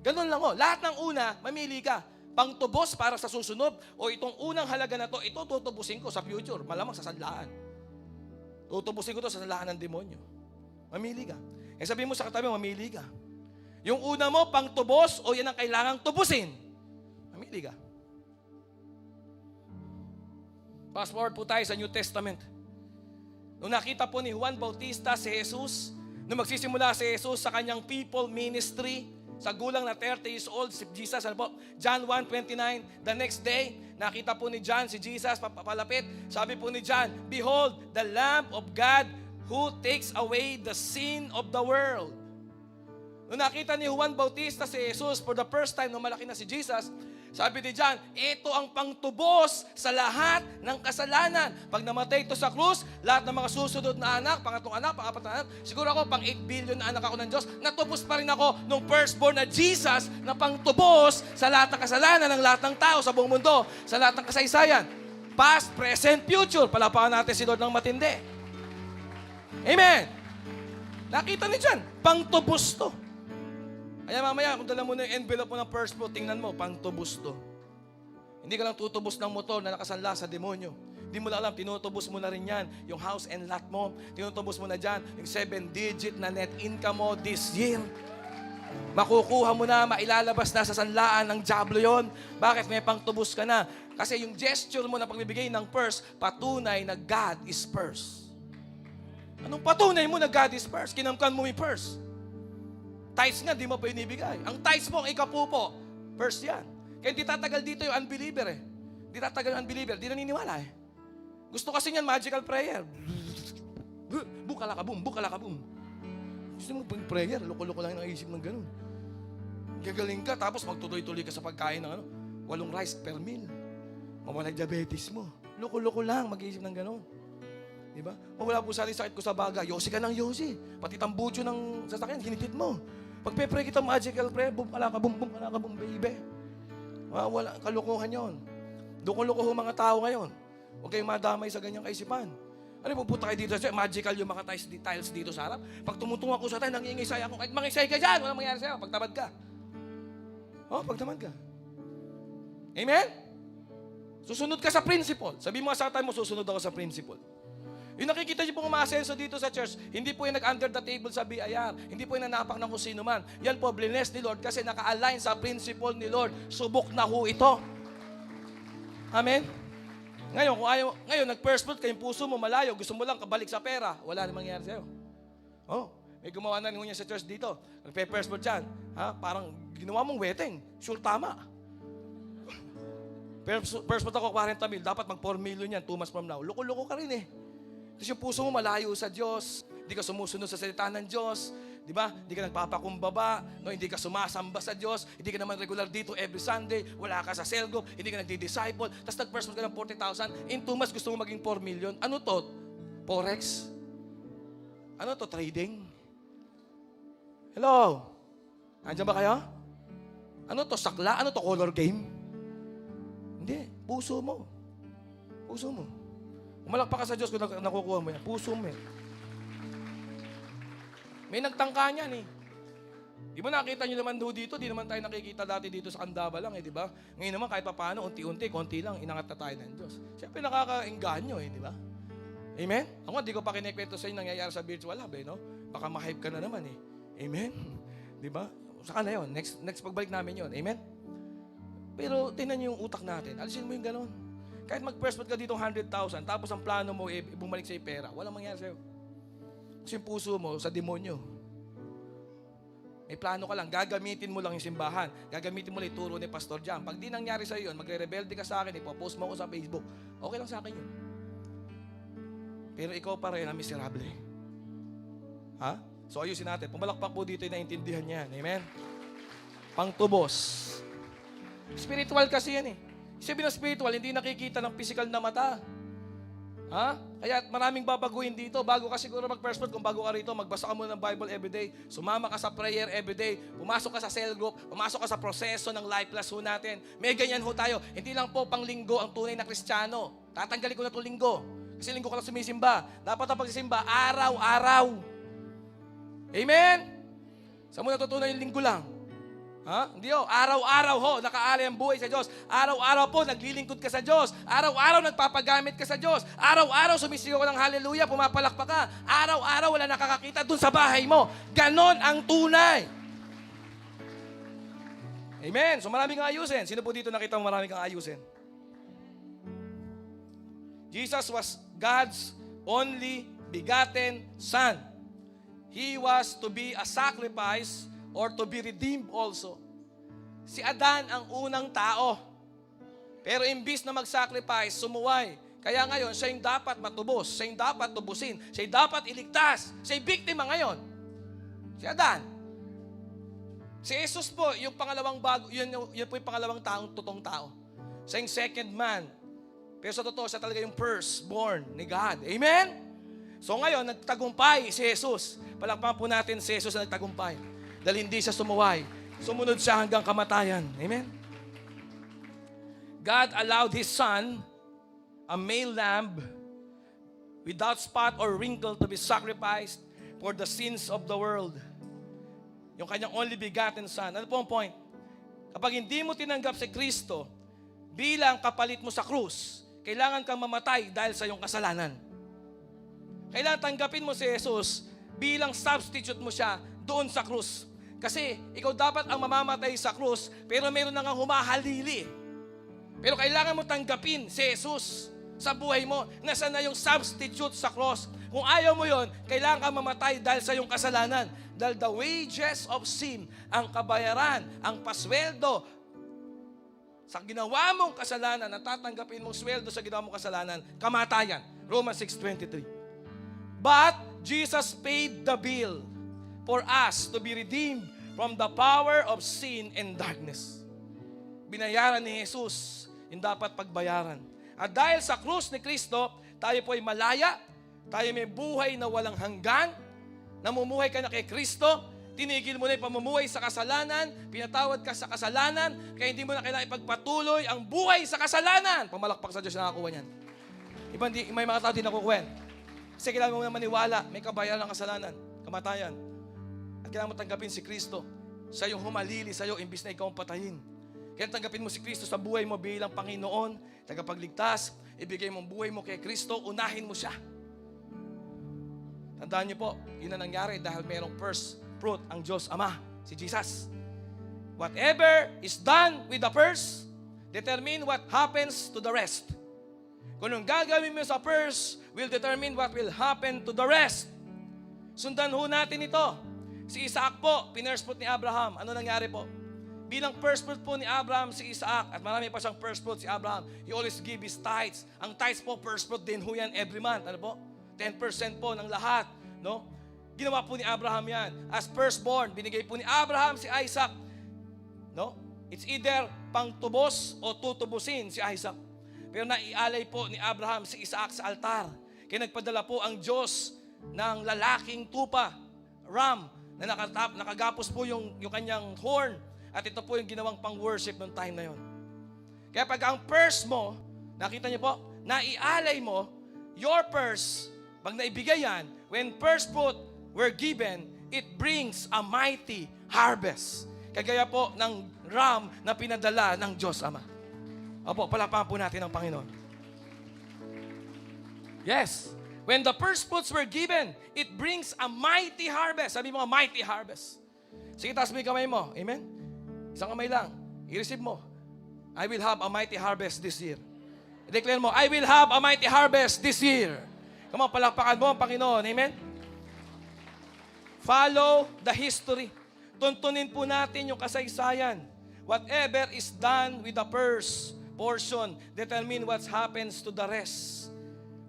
[SPEAKER 1] Ganun lang Lahat ng una, mamili ka. Pangtubos para sa susunod o itong unang halaga na to, ito tutubusin ko sa future. Malamang sa sanlaan. Tutubusin ko to sa sanlaan ng demonyo. Mamili ka. Sabihin mo sa katabi, mamili ka. Yung una mo, pangtubos o yan ang kailangang tubusin. Mamili ka. Fast forward po tayo sa New Testament. Nung nakita po ni Juan Bautista si Jesus, nung magsisimula si Jesus sa kanyang people ministry, sa gulang na 30 years old, si Jesus, John 1:29, the next day, nakita po ni John si Jesus, papalapit, sabi po ni John, "Behold, the Lamb of God who takes away the sin of the world." Nung nakita ni Juan Bautista si Jesus for the first time, nung malaki na si Jesus, sabi ni John, ito ang pangtubos sa lahat ng kasalanan. Pag namatay ito sa krus, lahat ng mga susunod na anak, pangatlong anak, pangapat na anak, siguro ako, pang 8 billion na anak ako ng Diyos, natubos pa rin ako nung firstborn na Jesus na pangtubos sa lahat ng kasalanan ng lahat ng tao sa buong mundo, sa lahat ng kasaysayan. Past, present, future. Palapakan natin si Lord ng matindi. Amen. Nakita ni John, pangtubos to. Kaya mamaya, kung dala mo na yung envelope mo ng first fruit, tingnan mo, pangtubos to. Hindi ka lang tutubos ng motor na nakasanla sa demonyo. Hindi mo lang alam, tinutubos mo na rin yan. Yung house and lot mo, tinutubos mo na dyan. Yung 7-digit na net income mo this year. Makukuha mo na, mailalabas na sa sanlaan ng diablo yon. Bakit? May pangtubos ka na. Kasi yung gesture mo na pagbibigay ng purse, patunay na God is purse. Anong patunay mo na God is purse? Kinamkan mo yung purse. Tithes nga, di mo pa inibigay. Ang tithes mo, ang ikapupo, first yan. Kaya di tatagal dito yung unbeliever eh. Di tatagal yung unbeliever, di naniniwala eh. Gusto kasi niyan, magical prayer. Bukalakabum, bukalakabum. Gusto mo pang prayer, loko-loko lang ang isip ng ganun. Gagaling ka, tapos magtuloy-tuloy ka sa pagkain ng 8 rice per meal. Mawala diabetes mo. Loko-loko lang, mag-iisip ng ganun. Diba? Mawala po sa sakit ko sa baga, yosi ka ng yosi. Pati tambucho ng sasakyan, hinitid mo. Pagpe-pray kita magical prayer, bum kalakabum, baby. Wala, kalukuhan yon. Loko-loko ho mga tao ngayon. Huwag kayong madamay sa ganyang kaisipan. Ano, pupunta kayo dito, magical yung mga tiles dito sa harap. Pag tumutungan ko sa tayo, nangingisay ako. Kahit mangisay ka dyan, walang mangyari sa'yo. Pagtamad ka. Pagtamad ka. Amen? Susunod ka sa principle. Sabi mo sa tayo mo, susunod ako sa principle. Yung nakikita niyo pong umaasenso dito sa church, hindi po yung nag-under the table sa BIR. Hindi po yung nanapak ng kung sino man. Yan po, bless ni Lord kasi naka-align sa principle ni Lord. Subok na ho ito. Amen? Ngayon, nag-first fruit, kayong puso mo malayo, gusto mo lang kabalik sa pera, wala namang mangyari sa'yo. May gumawa na niya sa church dito. Nagpe-first fruit dyan. Parang ginawa mong wedding. Sure, tama. First fruit ako, 40 mil. Dapat mag 4 million yan, 2 months from now. Loko-loko ka rin eh. Tapos yung puso mo malayo sa Diyos, hindi ka sumusunod sa salita ng Diyos, di ba? Hindi ka nagpapakumbaba, hindi ka sumasamba sa Diyos, hindi ka naman regular dito every Sunday, wala ka sa cell group, hindi ka nagdi-disciple, tapos nag-first month ka ng 40,000, in 2 months gusto mo maging 4 million. Ano to? Forex? Ano to? Trading? Hello? Andiyan ba kayo? Ano to? Sakla? Ano to? Color game? Hindi. Puso mo. Puso mo. Umalakpak ka sa Diyos kung nakukuha mo yan. Puso mo yan. May nagtangka niyan eh. Di ba nakita nyo naman dito? Di naman tayo nakikita dati dito sa Candaba lang eh, di ba? Ngayon naman kahit paano, unti-unti, konti lang, inangat na tayo ng Diyos. Siyempre nakaka-engganyo eh, di ba? Amen? Ako nga, di ko pa kinikwento sa inyo nangyayari sa virtual hub eh, no? Baka ma-hype ka na naman eh. Amen? Di ba? Saka na yun. Next pagbalik namin yun. Amen? Pero tingnan nyo yung utak natin. Alisin mo yung gano'n. Kahit mag-first fruit ka dito 100,000, tapos ang plano mo bumalik sa'yo pera, walang mangyari sa'yo. Kasi yung puso mo sa demonyo. May plano ka lang, gagamitin mo lang yung simbahan, gagamitin mo lang yung turo ni Pastor Jam. Pag di nangyari sa'yo yun, magre-rebelde ka sa akin, ipopost mo ako sa Facebook, okay lang sa akin yun. Pero ikaw pa rin ang miserable. Ha? So ayusin natin, pumalakpak po dito yung naintindihan niyan. Amen? Pangtubos. Spiritual kasi yan eh. Sabi ng spiritual, hindi nakikita ng physical na mata. Ha? Kaya maraming babaguhin dito. Bago ka siguro mag-first fruit, kung bago ka rito, magbasa ka muna ng Bible everyday, sumama ka sa prayer everyday, pumasok ka sa cell group, pumasok ka sa proseso ng Life Plus ho natin. May ganyan ho tayo. Hindi lang po panglinggo ang tunay na Kristiyano. Tatanggalin ko na itong linggo. Kasi linggo ka lang sumisimba. Dapat ang pagsisimba, araw-araw. Amen? Saan mo natutunan yung linggo lang? Ha? Hindi ho. Araw-araw ho, nakaalay ang buhay sa Diyos. Araw-araw po, naglilingkod ka sa Diyos. Araw-araw, nagpapagamit ka sa Diyos. Araw-araw, sumisigaw ka ng hallelujah, pumapalakpak ka. Araw-araw, wala nakakakita dun sa bahay mo. Ganon ang tunay. Amen. So marami kang ayusin. Sino po dito nakita mo marami kang ayusin? Jesus was God's only begotten Son. He was to be a sacrifice or to be redeemed also. Si Adan ang unang tao. Pero imbis na mag-sacrifice, sumuway. Kaya ngayon, siya yung dapat matubos. Siya yung dapat tubusin. Siya yung dapat iligtas. Siya yung biktima ngayon. Si Adan. Si Jesus po, yung pangalawang bago, yun po yung pangalawang taong totoong tao. Siya yung second man. Pero sa totoo, siya talaga yung firstborn ni God. Amen? So ngayon, nagtagumpay si Jesus. Palakpakan po natin si Jesus na nagtagumpay. Dahil hindi siya sumuway. Sumunod siya hanggang kamatayan. Amen? God allowed His Son, a male lamb, without spot or wrinkle to be sacrificed for the sins of the world. Yung kanyang only begotten Son. Ano po ang point? Kapag hindi mo tinanggap si Kristo bilang kapalit mo sa krus, kailangan kang mamatay dahil sa iyong kasalanan. Kailangan tanggapin mo si Jesus bilang substitute mo siya doon sa krus. Kasi ikaw dapat ang mamamatay sa krus, pero meron na nga humahalili. Pero kailangan mo tanggapin si Jesus sa buhay mo. Nasaan na yung substitute sa cross? Kung ayaw mo yon, kailangan kang mamatay dahil sa iyong kasalanan. Dahil the wages of sin, ang kabayaran, ang pasweldo, sa ginawa mong kasalanan, natatanggapin mong sweldo sa ginawa mong kasalanan, kamatayan. Romans 6:23. But Jesus paid the bill for us to be redeemed from the power of sin and darkness. Binayaran ni Jesus yung dapat pagbayaran. At dahil sa krus ni Kristo, tayo po ay malaya, tayo may buhay na walang hanggan, namumuhay ka na kay Kristo, tinigil mo na yung pamumuhay sa kasalanan, pinatawad ka sa kasalanan, kaya hindi mo na kailangan ipagpatuloy ang buhay sa kasalanan. Pamalakpak sa Diyos na nakakuha niyan. May mga tao din nakukuha. Kasi kailangan mo na maniwala, may kabayaran ng kasalanan, kamatayan. At kailangan mo tanggapin si Kristo. Siya yung humalili sa'yo, imbis na ikaw ang patayin. Kaya tanggapin mo si Kristo sa buhay mo bilang Panginoon, tagapagligtas, ibigay mo ang buhay mo kay Kristo, unahin mo siya. Tandaan niyo po, yun ang nangyari dahil mayroong first fruit ang Diyos Ama, si Jesus. Whatever is done with the first, determine what happens to the rest. Kung anong gagawin mo sa first, will determine what will happen to the rest. Sundan ho natin ito. Si Isaac po, pinirst fruit ni Abraham. Ano nangyari po? Bilang first fruit po ni Abraham si Isaac, at marami pa siyang first fruit si Abraham, he always give his tithes. Ang tithes po, first fruit din ho yan every month. Ano po? 10% po ng lahat. No? Ginawa po ni Abraham yan. As firstborn, binigay po ni Abraham si Isaac. No? It's either pangtubos o tutubusin si Isaac. Pero naialay po ni Abraham si Isaac sa altar. Kaya nagpadala po ang Diyos ng lalaking tupa, ram, na nakagapos po yung kanyang horn. At ito po yung ginawang pang-worship noong time na yon. Kaya pag ang purse mo, nakita niyo po, naialay mo, your purse, pag naibigay yan, when first fruit were given, it brings a mighty harvest. Kagaya po ng ram na pinadala ng Diyos Ama. Opo, palakpakan po natin ang Panginoon. Yes. When the first fruits were given, it brings a mighty harvest. Sabi mo, mighty harvest. Sige, taas mo yung kamay mo. Amen? Isang kamay lang. I-receive mo. I will have a mighty harvest this year. I-declare mo, I will have a mighty harvest this year. Come on, palakpakan mo ang Panginoon. Amen? Follow the history. Tuntunin po natin yung kasaysayan. Whatever is done with the first portion, determine what happens to the rest.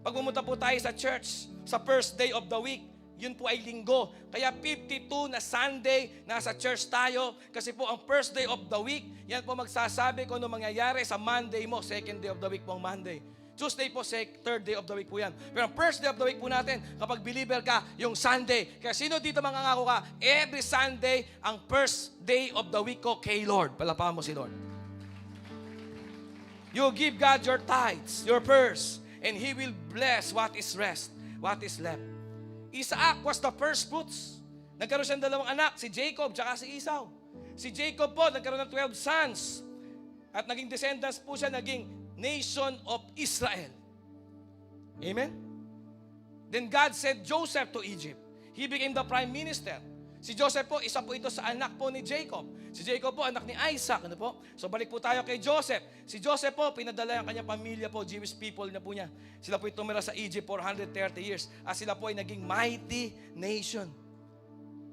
[SPEAKER 1] Pag pumunta po tayo sa church, sa first day of the week, yun po ay linggo. Kaya 52 na Sunday, nasa church tayo. Kasi po ang first day of the week, yan po magsasabi kung ano mangyayari sa Monday mo. Second day of the week po ang Monday. Tuesday po, third day of the week po yan. Pero ang first day of the week po natin, kapag believer ka, yung Sunday. Kaya sino dito mangangako ka? Every Sunday, ang first day of the week ko kay Lord. Palapakan mo si Lord. You give God your tithes, your purse, and He will bless what is left. Isaac was the first fruits. Nagkaroon siya ng dalawang anak, si Jacob at si Esau. Si Jacob po, nagkaroon ng 12 sons. At naging descendants po siya, naging nation of Israel. Amen? Then God sent Joseph to Egypt. He became the prime minister. Si Joseph po, isa po ito sa anak po ni Jacob. Si Jacob po, anak ni Isaac. Ano po? So balik po tayo kay Joseph. Si Joseph po, pinadala ang kanyang pamilya po, Jewish people na po niya. Sila po tumira sa Egypt for 130 years. At sila po ay naging mighty nation.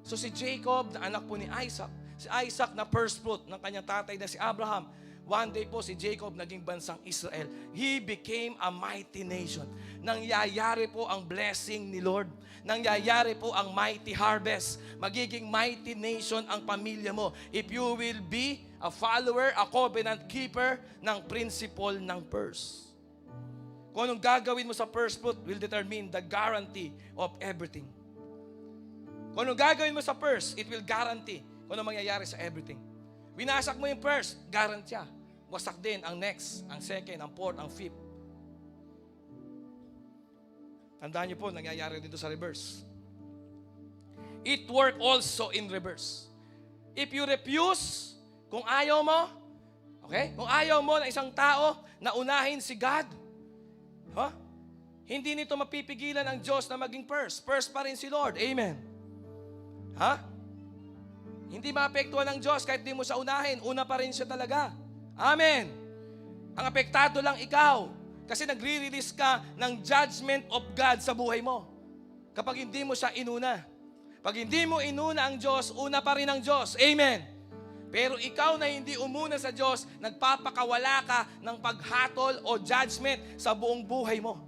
[SPEAKER 1] So si Jacob, na anak po ni Isaac. Si Isaac na first fruit ng kanyang tatay na si Abraham. One day po si Jacob naging bansang Israel. He became a mighty nation. Nangyayari po ang blessing ni Lord. Nangyayari po ang mighty harvest. Magiging mighty nation ang pamilya mo if you will be a follower, a covenant keeper ng principle ng purse. Kung anong gagawin mo sa first fruit will determine the guarantee of everything. Kung anong gagawin mo sa purse, it will guarantee kung anong mangyayari sa everything. Winasak mo yung purse, guarantee siya. Wasak din ang next, ang second, ang fourth, ang fifth. Tandaan niyo po, nangyayari dito sa reverse. It work also in reverse. If you refuse, kung ayaw mo, okay? Kung ayaw mo ng isang tao na unahin si God, hindi nito mapipigilan ang Diyos na maging first. First pa rin si Lord. Amen. Hindi maapektuhan ng Diyos kahit di mo siya unahin. Una pa rin siya talaga. Amen. Ang apektado lang ikaw kasi nagre-release ka ng judgment of God sa buhay mo. Kapag hindi mo siya inuna. Pag hindi mo inuna ang Diyos, una pa rin ang Diyos. Amen. Pero ikaw na hindi umuna sa Diyos, nagpapakawala ka ng paghatol o judgment sa buong buhay mo.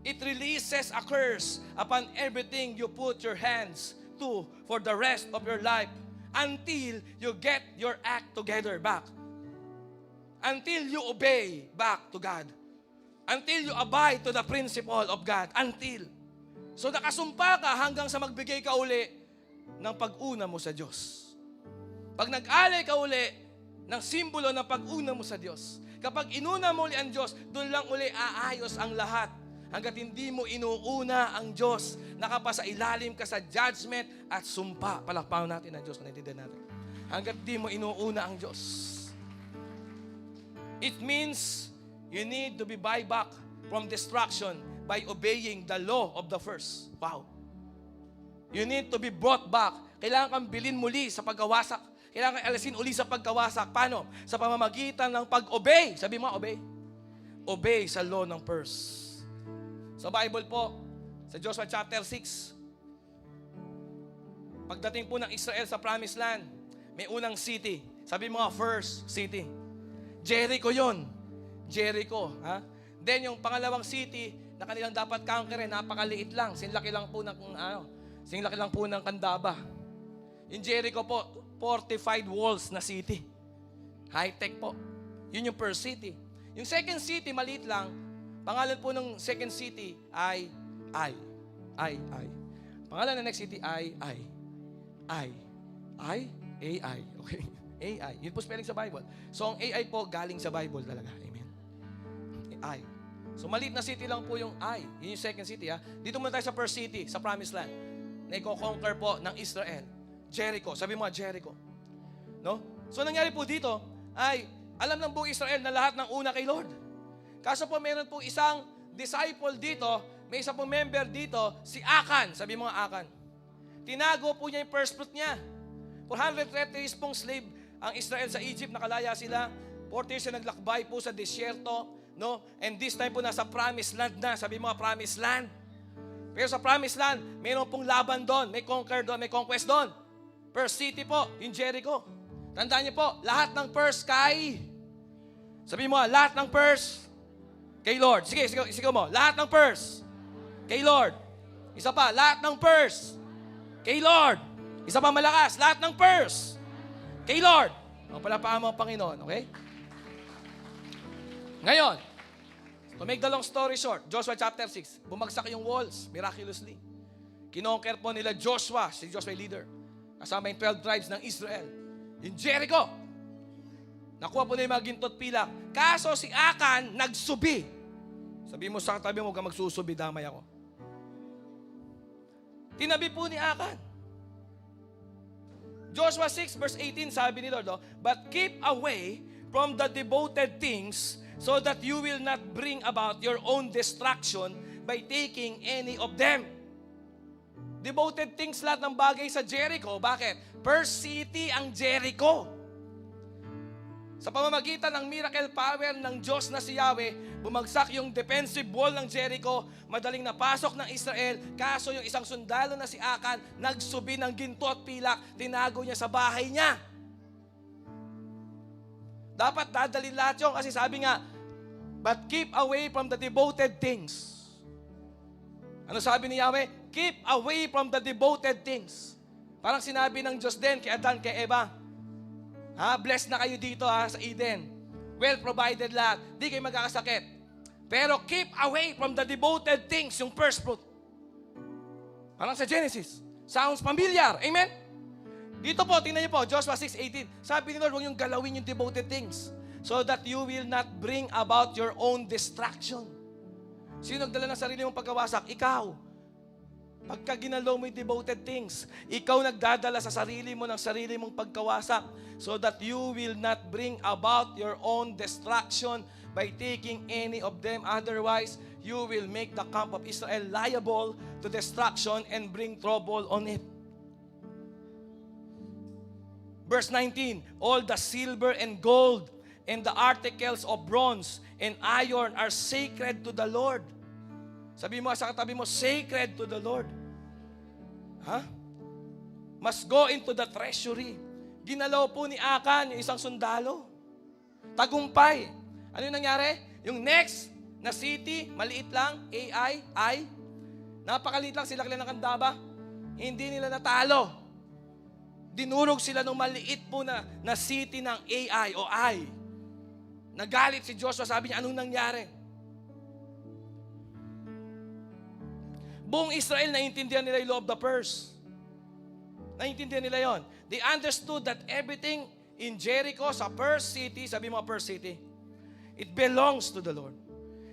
[SPEAKER 1] It releases a curse upon everything you put your hands to for the rest of your life until you get your act together back. Until you obey back to God. Until you abide to the principle of God. Until. So nakasumpa ka hanggang sa magbigay ka uli ng pag-una mo sa Diyos. Pag nag-alay ka uli ng simbolo ng pag-una mo sa Diyos. Kapag inuna mo uli ang Diyos, doon lang uli aayos ang lahat. Hanggat hindi mo inuuna ang Diyos, nakapasa ilalim ka sa judgment at sumpa. Palakpakan natin ang Diyos, naintindihan natin. Hanggat hindi mo inuuna ang Diyos. It means you need to be buy back from destruction by obeying the law of the first. Wow. You need to be brought back. Kailangan kang bilhin muli sa pagkawasak. Kailangan kang alisin uli sa pagkawasak. Paano? Sa pamamagitan ng pag-obey. Sabi mo, obey. Obey sa law ng first. Sa Bible po, sa Joshua chapter 6, pagdating po ng Israel sa Promised Land, may unang city. Sabi mo nga, first city. Jericho yon. Jericho. Then yung pangalawang city na kanilang dapat conquerin, napakaliit lang. Sinlaki lang po ng Kandaba. Yung Jericho po, fortified walls na city. High-tech po. Yun yung first city. Yung second city, maliit lang. Pangalan po ng second city ay Ai. Pangalan ng next city ay Ai. Okay. AI. Yun po spelling sa Bible. So, ang AI po galing sa Bible talaga. Amen. Ai. So, maliit na city lang po yung Ai. Yun yung second city. Dito muna tayo sa first city, sa Promised Land. Na i-conquer po ng Israel. Jericho. Sabi mo Jericho. No? So, nangyari po dito ay alam ng buong Israel na lahat ng una kay Lord. Kaso po meron po isang disciple dito, may isa po member dito, si Akan. Sabi mo nga Akan. Tinago po niya yung first fruit niya. 430 years pong slave ang Israel sa Egypt, nakalaya sila. 40 years na naglakbay po sa disyerto. No? And this time po nasa Promised Land na. Sabi mo nga Promised Land. Pero sa Promised Land, mayroon pong laban doon. May conquer doon, may conquest doon. First city po, yung Jericho. Tandaan niyo po, lahat ng first kay. Sabi mo, lahat ng first kay Lord. Sige, sigaw mo. Lahat ng first kay Lord. Isa pa, lahat ng first kay Lord. Isa pa malakas, lahat ng first kay Lord. Palapaan mo ang Panginoon, okay? Ngayon, to make the long story short, Joshua chapter 6, bumagsak yung walls, miraculously. Kinonquer po nila Joshua, si Joshua leader, kasama yung 12 tribes ng Israel. Yung Jericho, Nakuha po na yung mga gintot pilak. Kaso si Akan, nagsubi. Sabi mo sa katabi mo, huwag kang magsusubi, damay ako. Tinabi po ni Akan. Joshua 6 verse 18, sabi ni Lord, but keep away from the devoted things so that you will not bring about your own destruction by taking any of them. Devoted things, lahat ng bagay sa Jericho. Bakit? First city ang Jericho. Sa pamamagitan ng miracle power ng Diyos na si Yahweh, bumagsak yung defensive wall ng Jericho, madaling napasok ng Israel, kaso yung isang sundalo na si Akan, nagsubi ng ginto at pilak, tinago niya sa bahay niya. Dapat dadalhin lahat yun kasi sabi nga, but keep away from the devoted things. Ano sabi ni Yahweh? Keep away from the devoted things. Parang sinabi ng Diyos din kay Adan, kay Eva, blessed na kayo dito sa Eden. Well provided lahat. Di kayo magkakasakit. Pero keep away from the devoted things, yung first fruit. Parang sa Genesis. Sounds familiar. Amen? Dito po, tingnan niyo po, Joshua 6:18. Sabi ni Lord, huwag yung galawin yung devoted things so that you will not bring about your own destruction. Sino nagdala ng sarili mong pagkawasak? Ikaw. Pagka ginalaw mo yung devoted things, ikaw nagdadala sa sarili mo ng sarili mong pagkawasak so that you will not bring about your own destruction by taking any of them. Otherwise, you will make the camp of Israel liable to destruction and bring trouble on it. Verse 19, all the silver and gold and the articles of bronze and iron are sacred to the Lord. Sabi mo sa katabi mo, sacred to the Lord. Must go into the treasury. Ginalaw po ni Akan yung isang sundalo. Tagumpay. Ano yung nangyari? Yung next na city, maliit lang, Ai. Napakaliit lang, sila ng Kandaba. Hindi nila natalo. Dinurog sila ng maliit po na city ng Ai o Ai. Nagalit si Joshua, sabi niya, anong nangyari? Buong Israel, naiintindihan nila yung law of the purse. Naiintindihan nila yon. They understood that everything in Jericho, sa first city, sabi mo first city, it belongs to the Lord.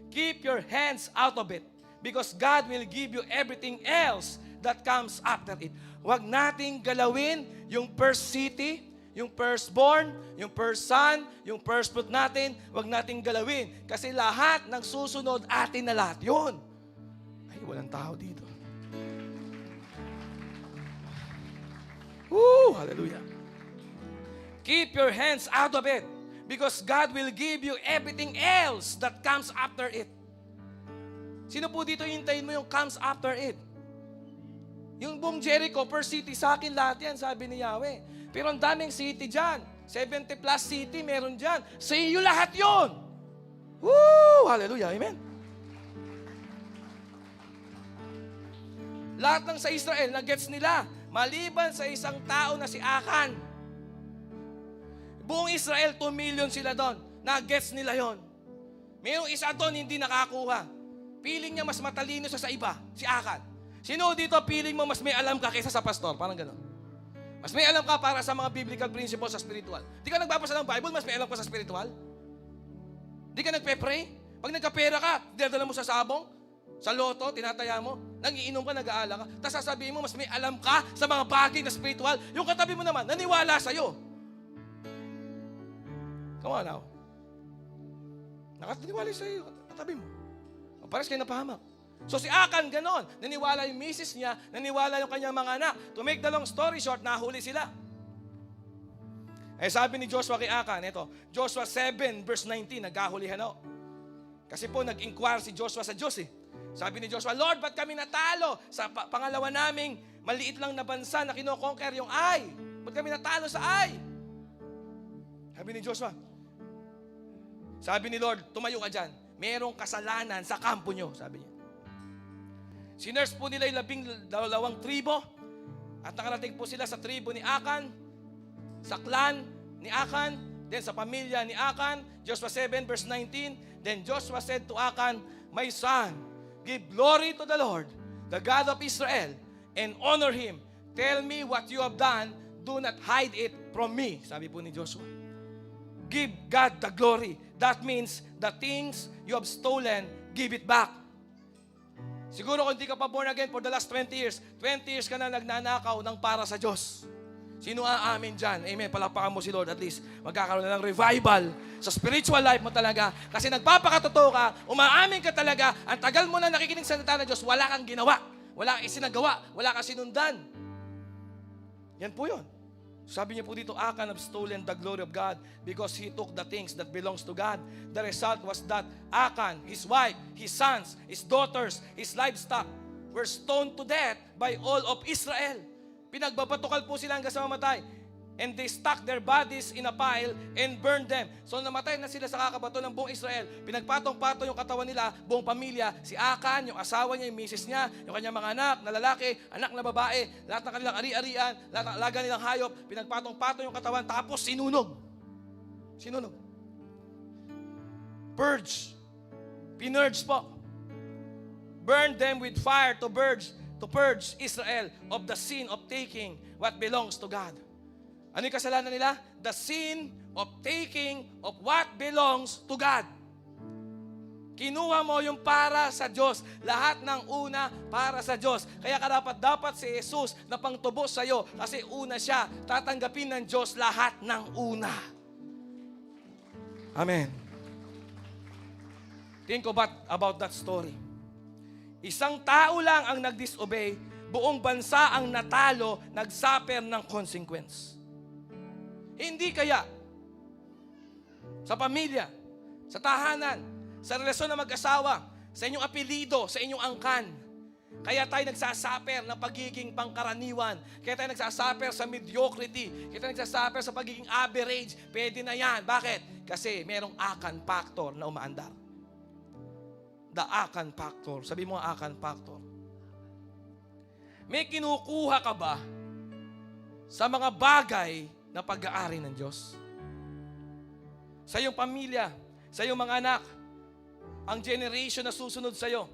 [SPEAKER 1] Keep your hands out of it because God will give you everything else that comes after it. Huwag nating galawin yung first city, yung firstborn, yung first son, yung first fruit natin, huwag nating galawin. Kasi lahat ng susunod, atin na lahat yun. Ay, walang tao dito. Woo! Hallelujah. Keep your hands out of it because God will give you everything else that comes after it. Sino po dito hintayin mo yung comes after it? Yung buong Jericho, per city, sa akin lahat yan, sabi ni Yahweh. Pero ang daming city dyan. 70 plus city meron dyan. Sa iyo lahat yon. Woo! Hallelujah. Amen. Lahat ng sa Israel, na-gets nila. Maliban sa isang tao na si Akan. Buong Israel, 2 million sila doon. Na-gets nila yon. Mayroong isa doon, hindi nakakuha. Feeling niya mas matalino sa iba, si Akan. Sino dito feeling mo mas may alam ka kaysa sa pastor? Parang gano'n. Mas may alam ka para sa mga biblical principles sa spiritual. Di ka nagbabasa ng Bible, mas may alam ka sa spiritual? Di ka nagpe-pray? Pag nagkapera ka, dinadala mo sa sabong, sa loto, tinataya mo, nag-iinom ka, nag-aala ka, tapos sasabihin mo, mas may alam ka sa mga bagay na spiritual. Yung katabi mo naman, naniwala sa'yo. Come on now. Nakataniwala sa'yo, katabi mo. Pares kayo napahamak. So si Akan ganon, naniwala yung misis niya, naniwala yung kanyang mga anak. To make the long story short, nahuli sila. Sabi ni Joshua kay Akan, ito, Joshua 7 verse 19, nagkahulihan ako. Kasi po nag-inquire si Joshua sa Diyos . Sabi ni Joshua, Lord, ba't kami natalo sa pangalawa naming maliit lang na bansa na kinoconquer yung Ai? Ba't kami natalo sa Ai? Sabi ni Joshua, sabi ni Lord, tumayo ka dyan. Merong kasalanan sa kampo nyo, sabi niya. Sinurse po nila yung 12 tribo at nakarating po sila sa tribo ni Akan, sa clan ni Akan, then sa pamilya ni Akan. Joshua 7 verse 19, then Joshua said to Akan, my son, give glory to the Lord, the God of Israel, and honor Him. Tell me what you have done, do not hide it from me. Sabi po ni Joshua. give God the glory. That means the things you have stolen, give it back. Siguro kung hindi ka pa born again for the last 20 years, 20 years ka na nagnanakaw ng para sa Diyos. Sino aamin dyan? Amen. Palakpakan mo si Lord. At least magkakaroon na ng revival sa spiritual life mo talaga. Kasi nagpapakatotoo ka, umaamin ka talaga, ang tagal mo na nakikinig sa salita ng Diyos, wala kang ginawa. Wala kang isinagawa. Wala kang sinundan. Yan po yun. Sabi niya po dito, Achan have stolen the glory of God because he took the things that belongs to God. The result was that Achan, his wife, his sons, his daughters, his livestock were stoned to death by all of Israel. Pinagbabatukal po sila hanggang sa mamatay. And they stuck their bodies in a pile and burned them. So namatay na sila sa kakabato ng buong Israel. Pinagpatong-patong yung katawan nila, buong pamilya. Si Achan, yung asawa niya, yung misis niya, yung kanyang mga anak na lalaki, anak na babae, lahat ng kanilang ari-arian, lahat ng alaga nilang hayop, pinagpatong-patong yung katawan, tapos sinunog. Sinunog. Purge. Pinurge po. Burn them with fire to purge Israel of the sin of taking what belongs to God. Ano yung kasalanan nila? The sin of taking of what belongs to God. Kinuha mo yung para sa Diyos. Lahat ng una para sa Diyos. Kaya dapat si Jesus na pangtubos sa iyo kasi una siya. Tatanggapin ng Diyos lahat ng una. Amen. Think about that story. Isang tao lang ang nag-disobey, buong bansa ang natalo, nag-suffer ng consequence. Hindi kaya sa pamilya, sa tahanan, sa relasyon ng mag-asawa, sa inyong apelido, sa inyong angkan, kaya tayo nagsasuffer ng pagiging pangkaraniwan, kaya tayo nagsasuffer sa mediocrity, kaya tayo nagsasuffer sa pagiging average, pwede na yan. Bakit? Kasi merong Achan factor na umaandar. The Achan factor. Sabi mo Achan factor. May kinukuha ka ba sa mga bagay na pag-aari ng Diyos? Sa iyong pamilya, sa iyong mga anak, ang generation na susunod sa iyo,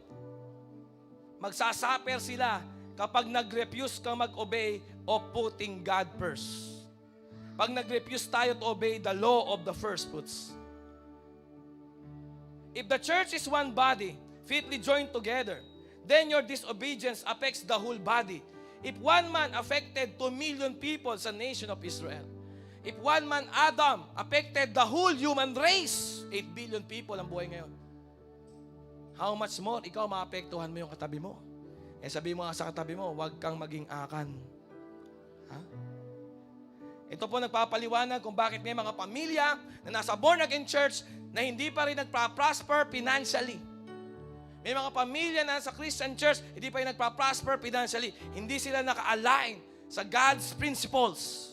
[SPEAKER 1] magsasuffer sila kapag nag-refuse kang mag-obey of putting God first. Pag nag-refuse tayo to obey the law of the first fruits. If the church is one body, fitly joined together, then your disobedience affects the whole body. If one man affected 2 million people sa nation of Israel, if one man, Adam, affected the whole human race, 8 billion people ang buhay ngayon. How much more, ikaw maapektuhan mo yung katabi mo. Eh sabi mo nga sa katabi mo, huwag kang maging Achan. Ha? Ito po nagpapaliwanag kung bakit may mga pamilya na nasa born-again church na hindi pa rin nagpa-prosper financially. May mga pamilya na nasa Christian church, hindi pa rin nagpa-prosper financially. Hindi sila naka-align sa God's principles.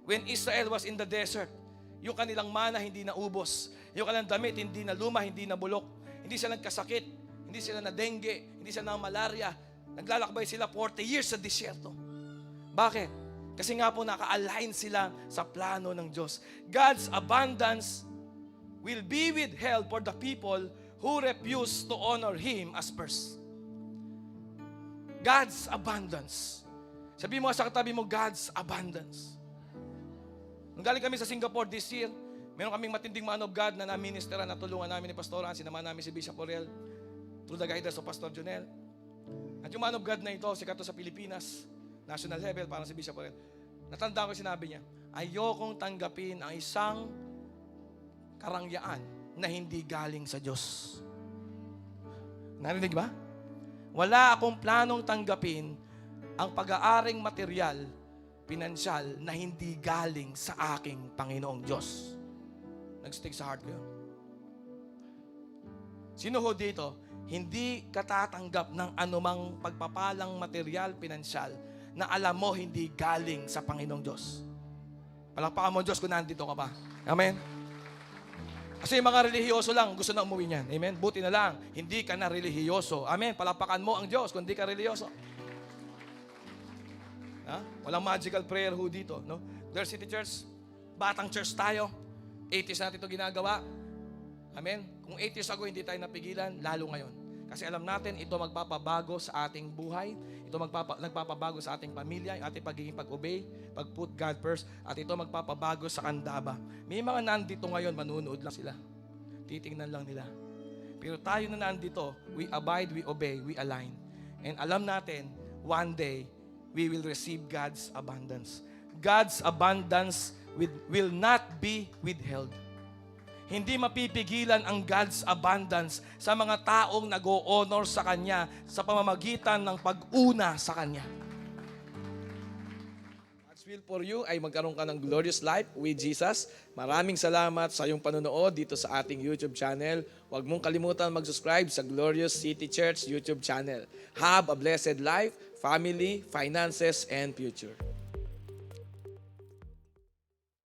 [SPEAKER 1] When Israel was in the desert, yung kanilang mana hindi naubos. Yung kanilang damit hindi na luma, hindi na bulok. Hindi sila nagkasakit, hindi sila na dengue, hindi sila na malaria. Naglalakbay sila 40 years sa disyerto. Bakit? Kasi nga po naka-align sila sa plano ng Diyos. God's abundance will be withheld for the people who refuse to honor Him as first. God's abundance. Sabi mo sa katabi mo, God's abundance. Nung galing kami sa Singapore this year, meron kaming matinding man of God na na-ministera, na tulungan namin ni Pastoran, sinama namin si Bishop Orel through the guidance of Pastor Jonel. At yung man of God na ito, sikat to sa Pilipinas, national level, parang si Bishop Orel. Natanda ko sinabi niya, ayokong tanggapin ang isang karangyaan na hindi galing sa Diyos. Narinig ba? Wala akong planong tanggapin ang pag-aaring material, pinansyal, na hindi galing sa aking Panginoong Diyos. Nag-stick sa heart ko yun. Sino ho dito, hindi katatanggap ng anumang pagpapalang material, pinansyal, na alam mo hindi galing sa Panginoong Diyos? Palakpakan mo Diyos kung nandito ka pa. Amen? Kasi yung mga relihiyoso lang, gusto na umuwi niyan. Amen? Buti na lang, hindi ka na relihiyoso. Amen? Palakpakan mo ang Diyos kung hindi ka relihiyoso. Ha? Walang magical prayer ho dito. No? Glory City Church, batang church tayo. 80s natin ito ginagawa. Amen? Kung 80 years ago hindi tayo napigilan, lalo ngayon. Kasi alam natin, ito magpapabago sa ating buhay. Ito Ito nagpapabago sa ating pamilya, yung ating pagiging pag-obey, pag-put God first, at ito magpapabago sa kandaba. May mga nandito ngayon, manunood lang sila. Titingnan lang nila. Pero tayo na nandito, we abide, we obey, we align. And alam natin, one day, we will receive God's abundance. God's abundance will not be withheld. Hindi mapipigilan ang God's abundance sa mga taong nag-o-honor sa Kanya sa pamamagitan ng pag-una sa Kanya. God's will for you ay magkaroon ka ng glorious life with Jesus. Maraming salamat sa iyong panonood dito sa ating YouTube channel. Huwag mong kalimutan mag-subscribe sa Glorious City Church YouTube channel. Have a blessed life, family, finances, and future.